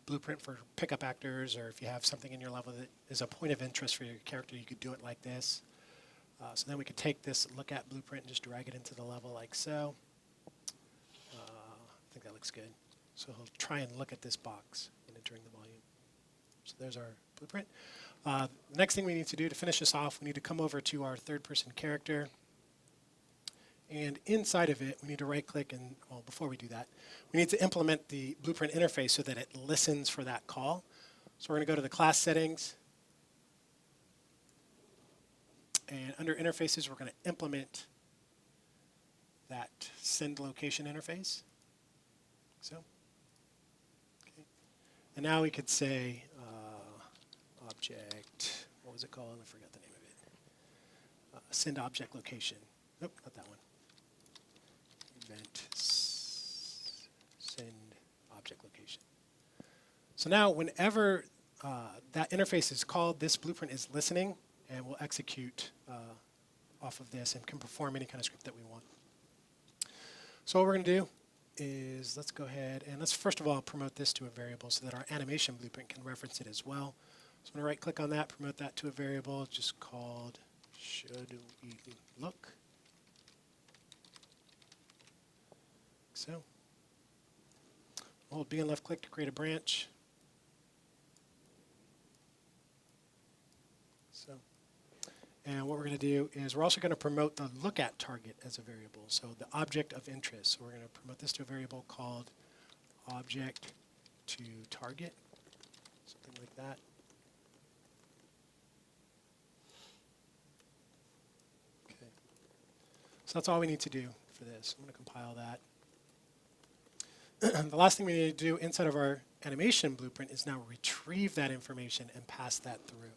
blueprint for pickup actors, or if you have something in your level that is a point of interest for your character, you could do it like this. So then we could take this look at blueprint and just drag it into the level like so. I think that looks good. So he'll try and look at this box in entering the volume. So there's our blueprint. The next thing we need to do to finish this off, we need to come over to our third person character. And inside of it, we need to right click and, well, before we do that, we need to implement the blueprint interface so that it listens for that call. So we're going to go to the class settings. And under interfaces, we're going to implement that send location interface. So, okay. And now we could say object, what was it called? I forgot the name of it. Send object location. Nope, not that one. Event send object location. So now whenever that interface is called, this blueprint is listening and will execute off of this and can perform any kind of script that we want. So what we're going to do is let's go ahead and let's first of all promote this to a variable so that our animation blueprint can reference it as well. So I'm going to right click on that, promote that to a variable just called should we look. So, hold B and left click to create a branch. So, and what we're going to do is we're also going to promote the look at target as a variable, so the object of interest. So we're going to promote this to a variable called object to target, something like that. Okay. So that's all we need to do for this. I'm going to compile that. The last thing we need to do inside of our animation blueprint is now retrieve that information and pass that through.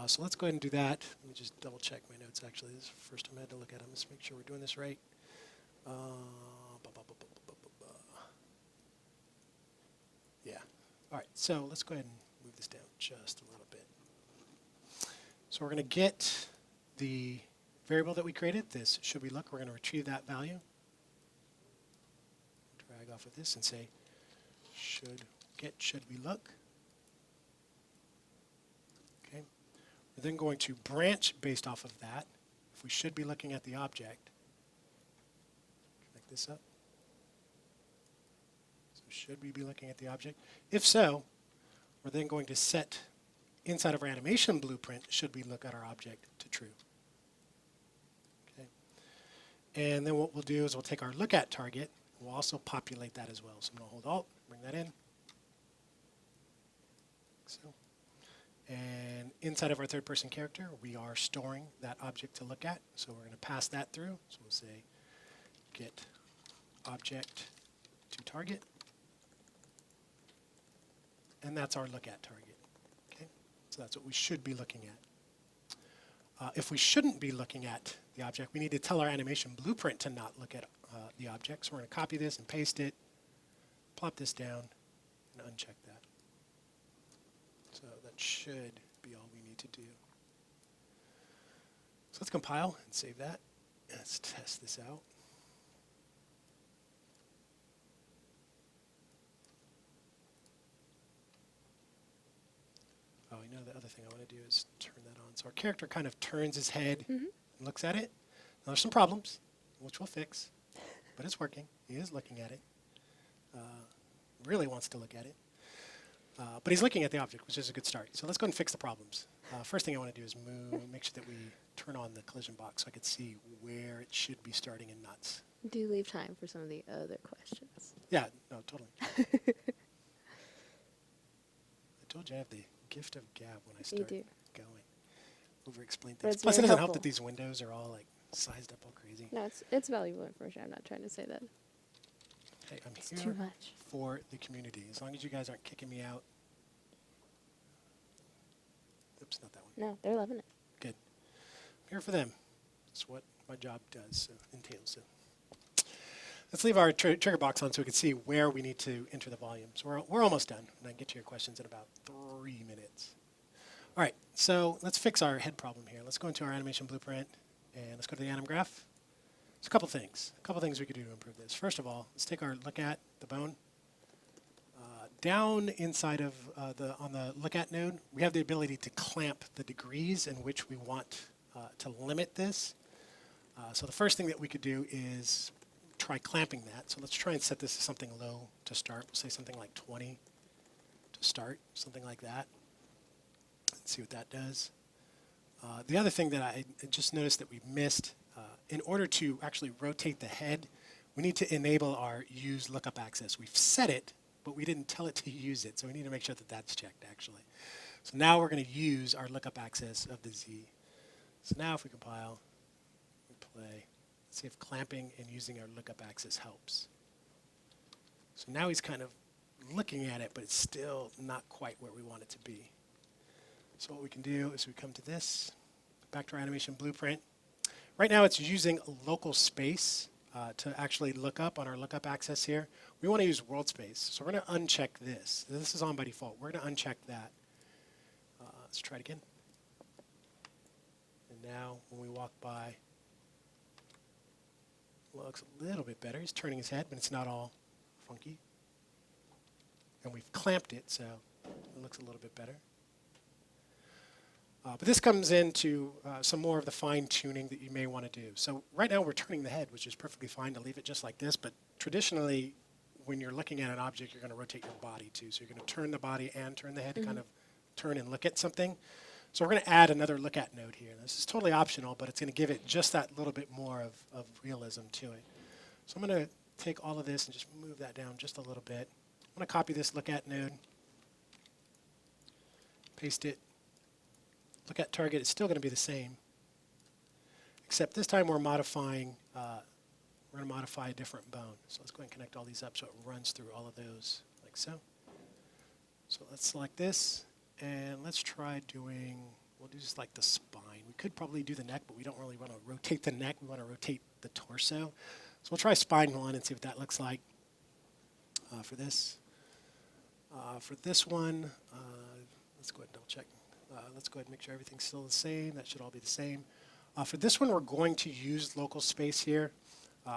So let's go ahead and do that. Let me just double check my notes actually. This is the first time I had to look at them. Let's make sure we're doing this right. Yeah. All right, so let's go ahead and move this down just a little bit. So we're going to get the variable that we created, this should we look. We're going to retrieve that value. Drag off of this and say should we look. Okay. We're then going to branch based off of that. If we should be looking at the object, connect this up. So should we be looking at the object? If so, we're then going to set inside of our animation blueprint, should we look at our object to true. Okay. And then what we'll do is we'll take our look at target. We'll also populate that as well. So I'm going to hold Alt, bring that in. So, and inside of our third person character, we are storing that object to look at. So we're going to pass that through. So we'll say get object to target. And that's our look at target. Okay? So that's what we should be looking at. If we shouldn't be looking at the object, we need to tell our animation blueprint to not look at the object. So we're going to copy this and paste it, plop this down, and uncheck that. So that should be all we need to do. So let's compile and save that. Let's test this out. Oh, I know the other thing I want to do is turn that on. So our character kind of turns his head and looks at it. Now there's some problems, which we'll fix, but it's working. He is looking at it. Really wants to look at it. But he's looking at the object, which is a good start. So let's go and fix the problems. First thing I want to do is make sure that we turn on the collision box so I can see where it should be starting in nuts. Do leave time for some of the other questions. Yeah, no, totally. I told you I have the gift of gab when I start going. Over-explain things. It's Plus, it very doesn't help helpful. that these windows are all like sized up all crazy. No, it's valuable information. I'm not trying to say that. Hey, I'm It's here too much. for the community. As long as you guys aren't kicking me out. Oops, not that one. No, they're loving it. Good. I'm here for them. That's what my job does, entails. So. Let's leave our trigger box on so we can see where we need to enter the volume. So we're almost done, and I can get to your questions in about 3 minutes. All right, so let's fix our head problem here. Let's go into our animation blueprint, and let's go to the anim graph. There's a couple things we could do to improve this. First of all, let's take our look at the bone. Down inside of on the look at node, we have the ability to clamp the degrees in which we want to limit this. So the first thing that we could do is try clamping that. So let's try and set this to something low to start. We'll say something like 20 to start, something like that. Let's see what that does. The other thing that I just noticed that we missed, in order to actually rotate the head, we need to enable our use lookup access. We've set it, but we didn't tell it to use it, so we need to make sure that that's checked actually. So now we're going to use our lookup access of the Z. So now if we compile, we play, let's see if clamping and using our lookup access helps. So now he's kind of looking at it, but it's still not quite where we want it to be. So what we can do is we come to this, back to our animation blueprint. Right now it's using a local space to actually look up on our lookup access here. We want to use world space, so we're going to uncheck this. This is on by default. We're going to uncheck that. Let's try it again. And now when we walk by, well, it looks a little bit better. He's turning his head, but it's not all funky. And we've clamped it, so it looks a little bit better. But this comes into some more of the fine-tuning that you may want to do. So right now we're turning the head, which is perfectly fine to leave it just like this. But traditionally, when you're looking at an object, you're going to rotate your body too. So you're going to turn the body and turn the head to kind of turn and look at something. So we're going to add another look at node here. This is totally optional, but it's going to give it just that little bit more of realism to it. So I'm going to take all of this and just move that down just a little bit. I'm going to copy this look at node, paste it. Look at target is still going to be the same, except this time we're modifying, we're going to modify a different bone. So let's go ahead and connect all these up so it runs through all of those like so. So let's select this, and let's try doing, we'll do just like the spine. We could probably do the neck, but we don't really want to rotate the neck. We want to rotate the torso. So we'll try spine one and see what that looks like for this. For this one, let's go ahead and double check. Let's go ahead and make sure everything's still the same. That should all be the same. For this one, we're going to use local space here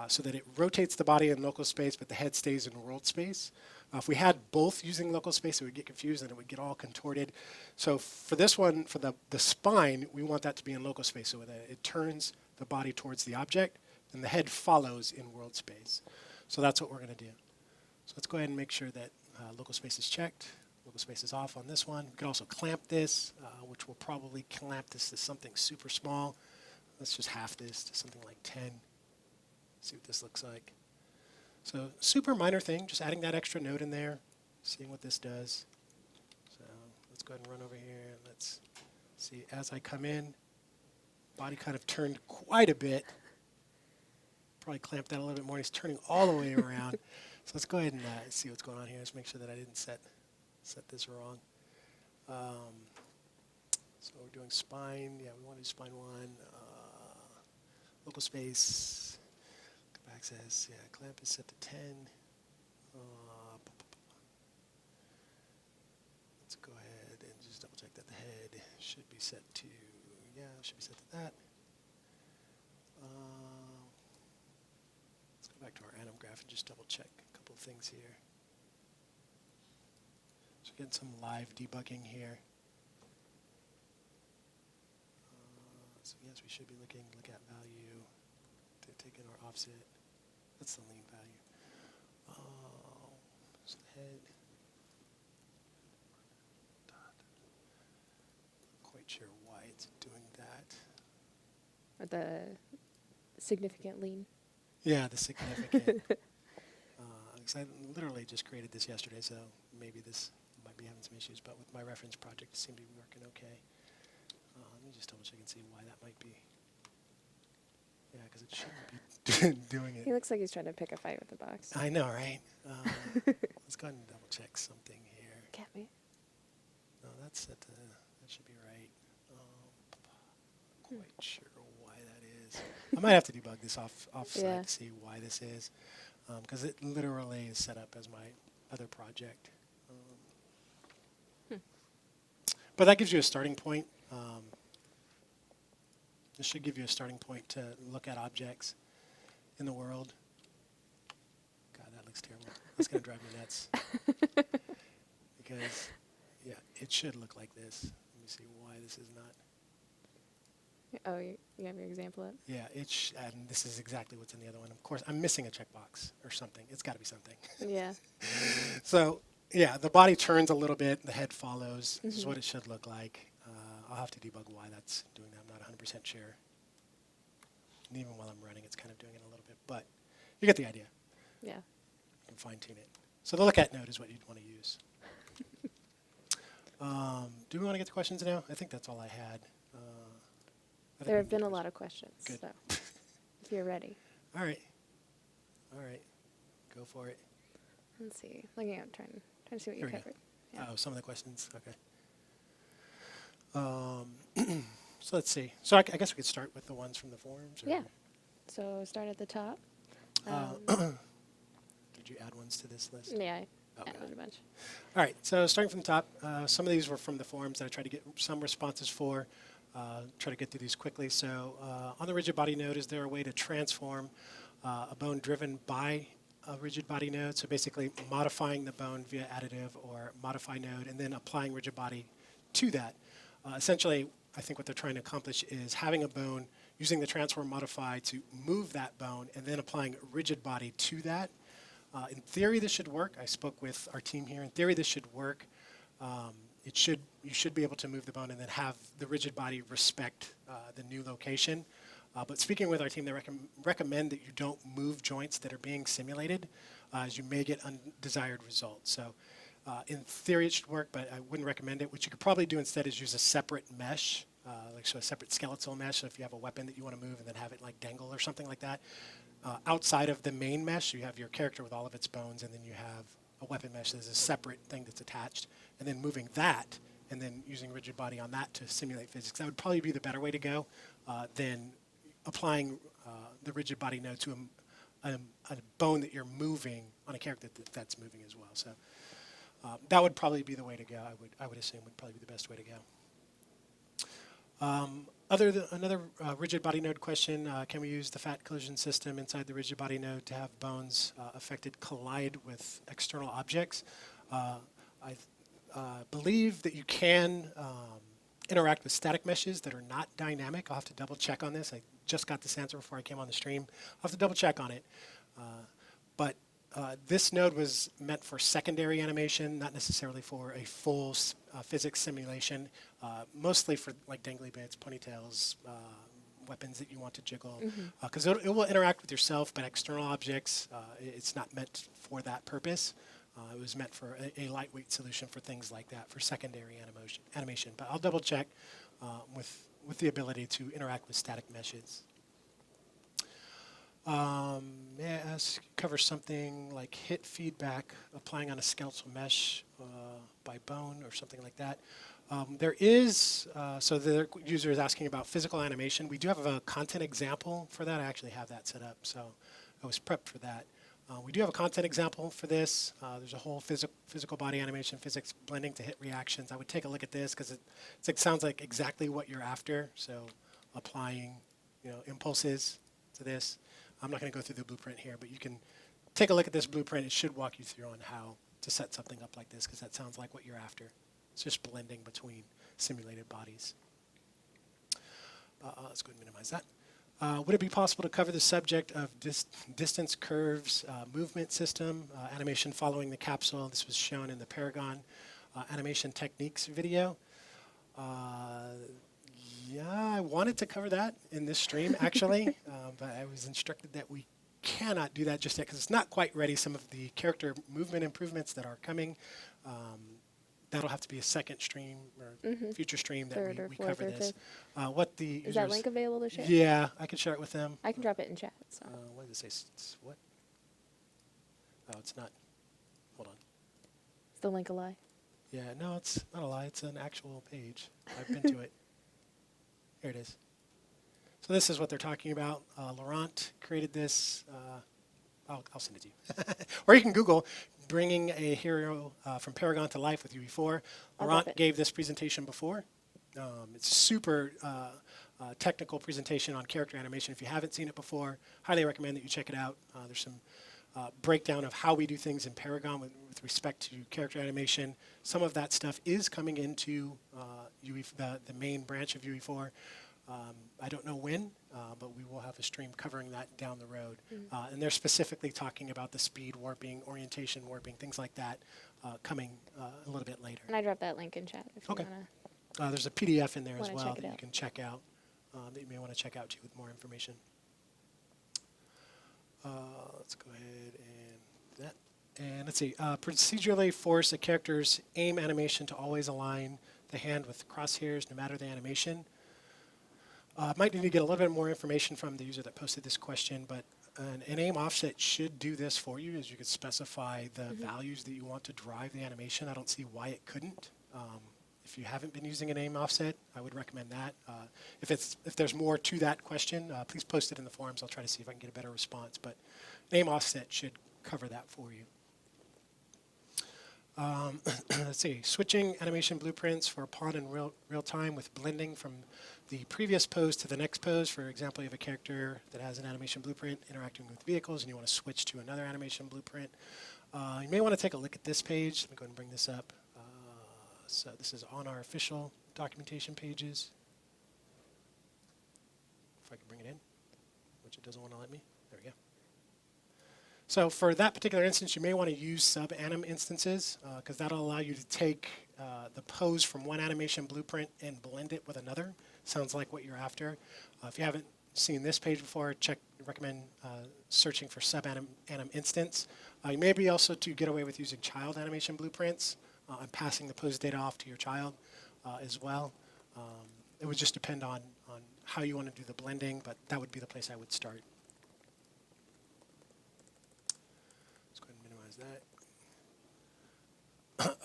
so that it rotates the body in local space, but the head stays in world space. If we had both using local space, it would get confused and it would get all contorted. So for this one, for the spine, we want that to be in local space so that it turns the body towards the object and the head follows in world space. So that's what we're going to do. So let's go ahead and make sure that local space is checked. Local space is off on this one. We could also clamp this, which will probably clamp this to something super small. Let's just half this to something like 10. See what this looks like. So super minor thing, just adding that extra node in there, seeing what this does. So let's go ahead and run over here and let's see. As I come in, body kind of turned quite a bit. Probably clamp that a little bit more. He's turning all the way around. So let's go ahead and see what's going on here. Let's make sure that I didn't set this wrong. So we're doing spine. Yeah, we want to do spine one. Local space. Access. Yeah, clamp is set to 10. Let's go ahead and just double check that the head should be set to, yeah, it should be set to that. Let's go back to our Anim graph and just double check a couple of things here. So getting some live debugging here. So yes, we should be look at value, take in our offset. That's the lean value. So the head. Not quite sure why it's doing that. Or the significant lean. Yeah, the significant. Because I literally just created this yesterday, so maybe this might be having some issues. But with my reference project, it seemed to be working okay. Let me just double check and see why that might be. Yeah, because it shouldn't be doing it. He looks like he's trying to pick a fight with the box. I know, right? Let's go ahead and double check something here. Get me. No, that's set to, that should be right. Quite sure why that is. I might have to debug this offsite Yeah. to see why this is, because it literally is set up as my other project. But that gives you a starting point. This should give you a starting point to look at objects in the world. God, that looks terrible. That's going to drive me nuts. Because, yeah, it should look like this. Let me see why this is not. Oh, you have your example up? Yeah, and this is exactly what's in the other one. Of course, I'm missing a checkbox or something. It's got to be something. Yeah. So, yeah, the body turns a little bit. The head follows. This is what it should look like. I'll have to debug why that's doing that. I'm not 100% sure. And even while I'm running, it's kind of doing it a little bit. But you get the idea. Yeah. You can fine-tune it. So the look at node is what you'd want to use. Do we want to get to questions now? I think that's all I had. There have been a lot of questions. Good. So if you're ready. All right. All right. Go for it. Let's see. Looking at trying to see what you Here we go. covered. Yeah. Oh, some of the questions. Okay. So let's see. So I guess we could start with the ones from the forums. Or Yeah. So start at the top. Did you add ones to this list? Yeah, I Okay. added a bunch. All right. So starting from the top, some of these were from the forums that I tried to get some responses for. Try to get through these quickly. So on the rigid body node, is there a way to transform a bone driven by a rigid body node? So basically modifying the bone via additive or modify node and then applying rigid body to that. Essentially, I think what they're trying to accomplish is having a bone, using the transform modify to move that bone, and then applying rigid body to that. In theory, this should work. I spoke with our team here. In theory, this should work. You should be able to move the bone and then have the rigid body respect the new location. But speaking with our team, they recommend that you don't move joints that are being simulated, as you may get undesired results. So in theory it should work, but I wouldn't recommend it. What you could probably do instead is use a separate mesh, so a separate skeletal mesh. So if you have a weapon that you want to move and then have it like dangle or something like that. Outside of the main mesh, you have your character with all of its bones, and then you have a weapon mesh that is a separate thing that's attached, and then moving that, and then using rigid body on that to simulate physics. That would probably be the better way to go than applying the rigid body node to a bone that you're moving on a character that's moving as well. So that would probably be the way to go. I would assume would probably be the best way to go. Another rigid body node question, can we use the fat collision system inside the rigid body node to have bones affected collide with external objects? I believe that you can interact with static meshes that are not dynamic. I'll have to double check on this. I just got this answer before I came on the stream. I'll have to double check on it. But this node was meant for secondary animation, not necessarily for a full physics simulation, mostly for like dangly bits, ponytails, weapons that you want to jiggle. Because it will interact with yourself, but external objects, it's not meant for that purpose. It was meant for a lightweight solution for things like that, for secondary animation. But I'll double check with the ability to interact with static meshes. May I ask, cover something like hit feedback applying on a skeletal mesh by bone or something like that? There is, so the user is asking about physical animation. We do have a content example for that. I actually have that set up, so I was prepped for that. We do have a content example for this. There's a whole physical body animation, physics blending to hit reactions. I would take a look at this because it sounds like exactly what you're after. So applying, impulses to this. I'm not going to go through the blueprint here, but you can take a look at this blueprint. It should walk you through on how to set something up like this because that sounds like what you're after. It's just blending between simulated bodies. Let's go ahead and minimize that. Would it be possible to cover the subject of distance curves, movement system, animation following the capsule? This was shown in the Paragon animation techniques video. Yeah, I wanted to cover that in this stream, actually, but I was instructed that we cannot do that just yet because it's not quite ready. Some of the character movement improvements that are coming, that'll have to be a second stream or future stream that we cover this. Is that link available to share? Yeah, I can share it with them. I can drop it in chat. So. What does it say? What? Oh, it's not. Hold on. Is the link a lie? Yeah, no, it's not a lie. It's an actual page. I've been to it. Here it is. So this is what they're talking about. Laurent created this. I'll send it to you. Or you can Google bringing a hero from Paragon to life with UE4. Laurent gave this presentation before. It's a super technical presentation on character animation. If you haven't seen it before, highly recommend that you check it out. There's some breakdown of how we do things in Paragon with respect to character animation. Some of that stuff is coming into the main branch of UE4. I don't know when, but we will have a stream covering that down the road. And they're specifically talking about the speed warping, orientation warping, things like that coming a little bit later. And I dropped that link in chat if you want to. There's a PDF in there as well that you out. can check out, that you may want to check out too with more information. Let's go ahead and that. And let's see, procedurally force a character's aim animation to always align the hand with crosshairs no matter the animation. Might need to get a little bit more information from the user that posted this question, but an aim offset should do this for you, as you could specify the values that you want to drive the animation. I don't see why it couldn't. If you haven't been using an aim offset, I would recommend that. If there's more to that question, please post it in the forums. I'll try to see if I can get a better response. But an aim offset should cover that for you. Let's see, switching animation blueprints for pawn in real time with blending from the previous pose to the next pose. For example, you have a character that has an animation blueprint interacting with vehicles and you want to switch to another animation blueprint. You may want to take a look at this page. Let me go ahead and bring this up. So this is on our official documentation pages. If I can bring it in, which it doesn't want to let me. There we go. So for that particular instance, you may want to use sub-anim instances because that'll allow you to take the pose from one animation blueprint and blend it with another. Sounds like what you're after. If you haven't seen this page before, recommend searching for sub-anim instance. You may be also to get away with using child animation blueprints and passing the pose data off to your child as well. It would just depend on how you want to do the blending, but that would be the place I would start. Let's go ahead and minimize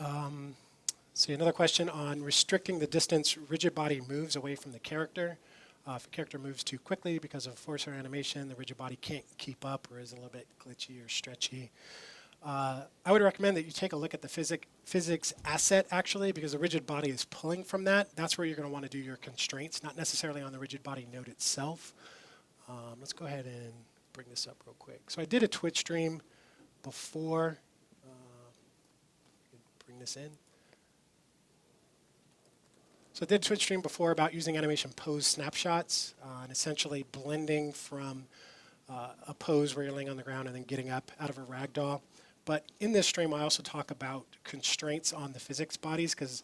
that. See, another question on restricting the distance rigid body moves away from the character. If a character moves too quickly because of force or animation, the rigid body can't keep up or is a little bit glitchy or stretchy. I would recommend that you take a look at the physics asset, actually, because the rigid body is pulling from that. That's where you're going to want to do your constraints, not necessarily on the rigid body node itself. Let's go ahead and bring this up real quick. So I did a Twitch stream before. Bring this in. So I did a Twitch stream before about using animation pose snapshots and essentially blending from a pose where you're laying on the ground and then getting up out of a ragdoll. But in this stream, I also talk about constraints on the physics bodies because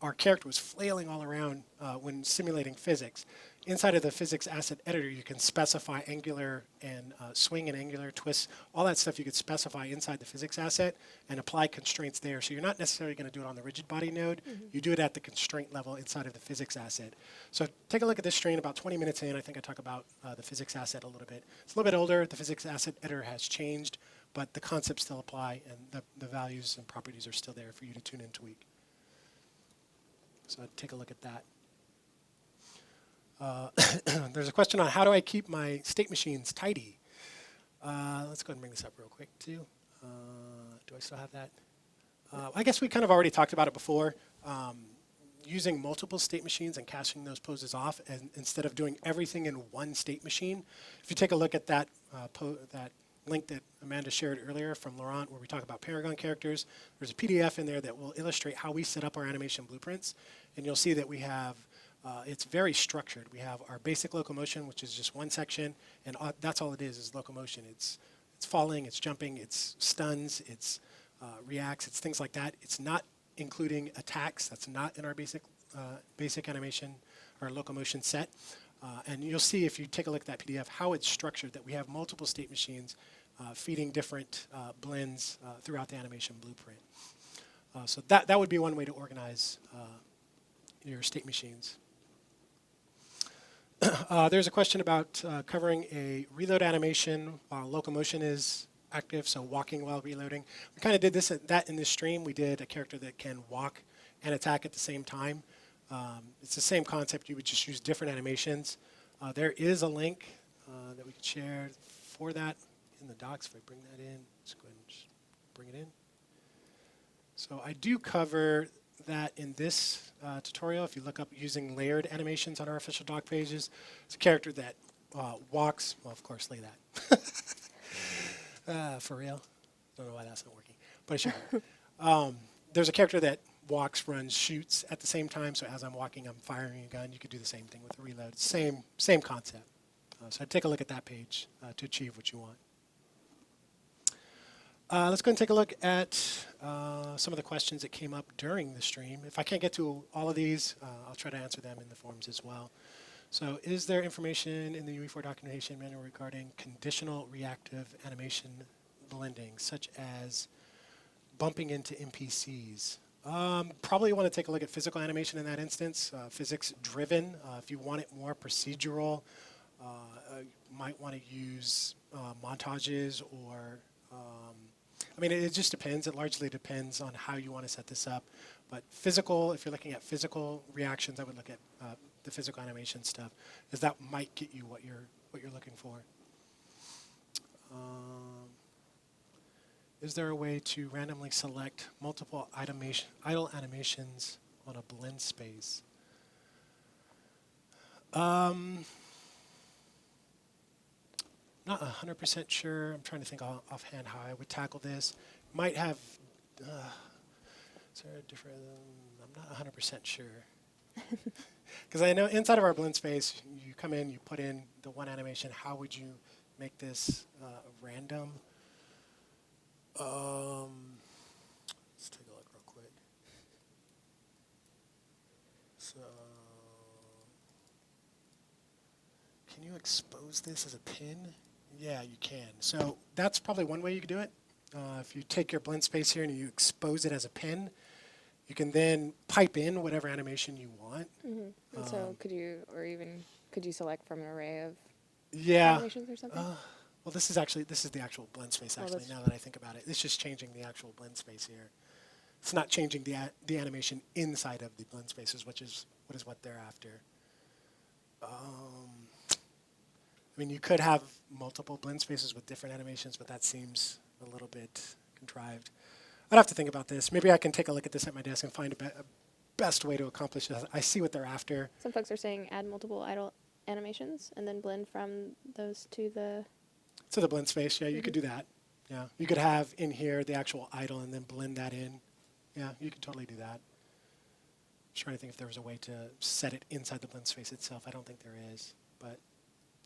our character was flailing all around when simulating physics. Inside of the physics asset editor, you can specify angular and swing and angular twists, all that stuff you could specify inside the physics asset and apply constraints there. So you're not necessarily going to do it on the rigid body node. You do it at the constraint level inside of the physics asset. So take a look at this stream. About 20 minutes in, I think I talk about the physics asset a little bit. It's a little bit older. The physics asset editor has changed, but the concepts still apply and the values and properties are still there for you to tune and tweak. So take a look at that. There's a question on how do I keep my state machines tidy? Let's go ahead and bring this up real quick too. Do I still have that? I guess we kind of already talked about it before. Using multiple state machines and casting those poses off and instead of doing everything in one state machine. If you take a look at that, that link that Amanda shared earlier from Laurent where we talk about Paragon characters, there's a PDF in there that will illustrate how we set up our animation blueprints. And you'll see that we have it's very structured. We have our basic locomotion, which is just one section, and that's all it is locomotion. It's falling, it's jumping, it's stuns, it's reacts, it's things like that. It's not including attacks. That's not in our basic animation or locomotion set. And you'll see if you take a look at that PDF how it's structured, that we have multiple state machines feeding different blends throughout the animation blueprint. So that would be one way to organize your state machines. There's a question about covering a reload animation while locomotion is active, so walking while reloading. We kind of did that in this stream. We did a character that can walk and attack at the same time. It's the same concept. You would just use different animations. There is a link that we could share for that in the docs. If I bring that in, let's go ahead and just bring it in. So I do cover that in this tutorial. If you look up using layered animations on our official doc pages, it's a character that walks. Well, of course, look at that. For real? Don't know why that's not working, but it should work. There's a character that walks, runs, shoots at the same time. So as I'm walking, I'm firing a gun. You could do the same thing with a reload. Same concept. So I'd take a look at that page to achieve what you want. Let's go and take a look at some of the questions that came up during the stream. If I can't get to all of these, I'll try to answer them in the forums as well. So is there information in the UE4 documentation manual regarding conditional reactive animation blending, such as bumping into NPCs? Probably want to take a look at physical animation in that instance, physics driven. If you want it more procedural, you might want to use montages or I mean, it just depends. It largely depends on how you want to set this up. But physical, if you're looking at physical reactions, I would look at the physical animation stuff, as that might get you what you're looking for. Is there a way to randomly select multiple idle animations on a blend space? Not 100% sure. I'm trying to think offhand how I would tackle this. Might have, is there a different, I'm not 100% sure. Because I know inside of our blend space, you come in, you put in the one animation. How would you make this random? Let's take a look real quick. So, can you expose this as a pin? Yeah, you can. So that's probably one way you could do it. If you take your blend space here and you expose it as a pin, you can then pipe in whatever animation you want. And so could you select from an array of Yeah. animations or something? Well, this is the actual blend space, actually, now that I think about it. It's just changing the actual blend space here. It's not changing the animation inside of the blend spaces, which is what they're after. I mean, you could have multiple blend spaces with different animations, but that seems a little bit contrived. I'd have to think about this. Maybe I can take a look at this at my desk and find a best way to accomplish this. I see what they're after. Some folks are saying add multiple idle animations and then blend from those to the blend space. Yeah, you could do that. Yeah, you could have in here the actual idle and then blend that in. Yeah, you could totally do that. Just trying to think if there was a way to set it inside the blend space itself. I don't think there is, but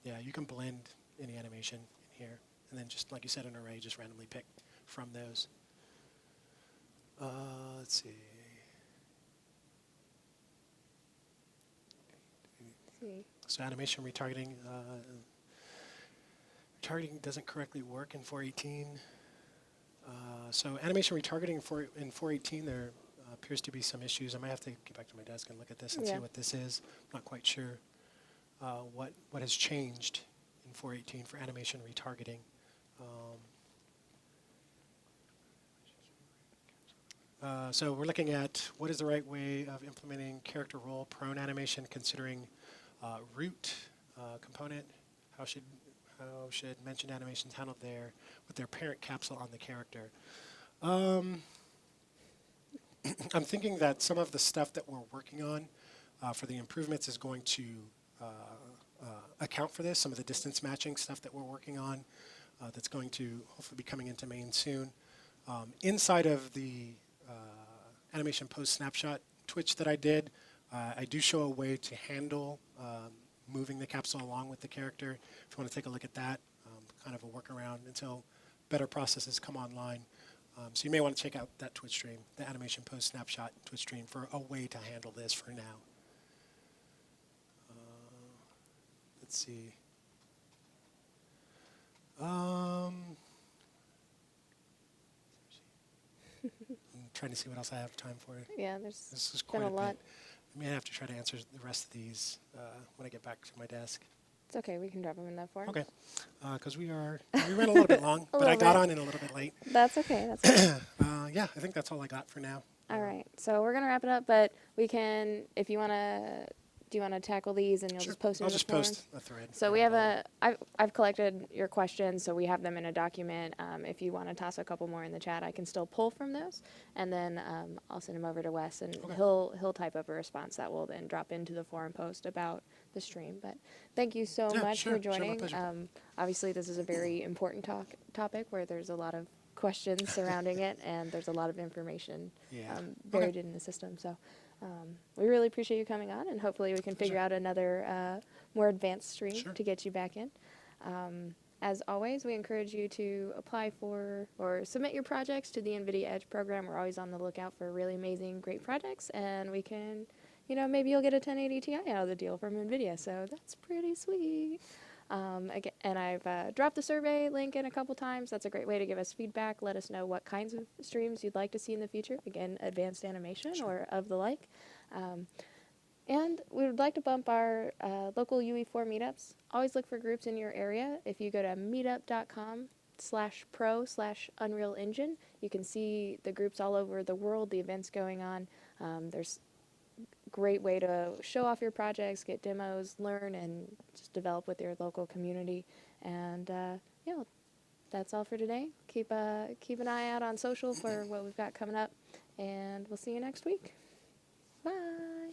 yeah, you can blend any animation in here, and then just like you said, an array, just randomly pick from those. Let's see. So animation retargeting. Retargeting doesn't correctly work in 418. So animation retargeting in 418, there appears to be some issues. I might have to get back to my desk and look at this and see what this is. I'm not quite sure what has changed in 418 for animation retargeting. So we're looking at what is the right way of implementing character role prone animation considering root component. How should mentioned animations handle with their parent capsule on the character? I'm thinking that some of the stuff that we're working on for the improvements is going to account for this. Some of the distance matching stuff that we're working on that's going to hopefully be coming into main soon. Inside of the animation post snapshot twitch that I did, I do show a way to handle moving the capsule along with the character. If you want to take a look at that, kind of a workaround until better processes come online. So you may want to check out that Twitch stream, the animation post snapshot Twitch stream, for a way to handle this for now. Let's see. I'm trying to see what else I have time for. Yeah, this is there's quite been a lot. bit. I may have to try to answer the rest of these when I get back to my desk. It's okay, we can drop them in that form. Okay, because we ran a little bit long, but I got on in a little bit late. That's okay. That's okay. Yeah, I think that's all I got for now. All right, so we're gonna wrap it up, but we can, if you wanna, do you wanna tackle these and you'll just post them? I'll just post a thread. So we have I've collected your questions, so we have them in a document. If you want to toss a couple more in the chat, I can still pull from those, and then I'll send them over to Wes, and he'll type up a response that will then drop into the forum post about the stream. But thank you so much for joining. Obviously, this is a very important topic where there's a lot of questions surrounding it, and there's a lot of information buried in the system. So we really appreciate you coming on, and hopefully we can figure out another more advanced stream to get you back in. As always, we encourage you to apply for or submit your projects to the NVIDIA Edge program. We're always on the lookout for really amazing, great projects, and we can, maybe you'll get a 1080 Ti out of the deal from NVIDIA, so that's pretty sweet. Again, and I've dropped the survey link in a couple times. That's a great way to give us feedback. Let us know what kinds of streams you'd like to see in the future. Again, advanced animation or of the like. And we would like to bump our local UE4 meetups. Always look for groups in your area. If you go to meetup.com/pro/Unreal Engine, you can see the groups all over the world, the events going on. There's great way to show off your projects, get demos, learn, and just develop with your local community. And that's all for today. Keep an eye out on social for what we've got coming up, and we'll see you next week. Bye.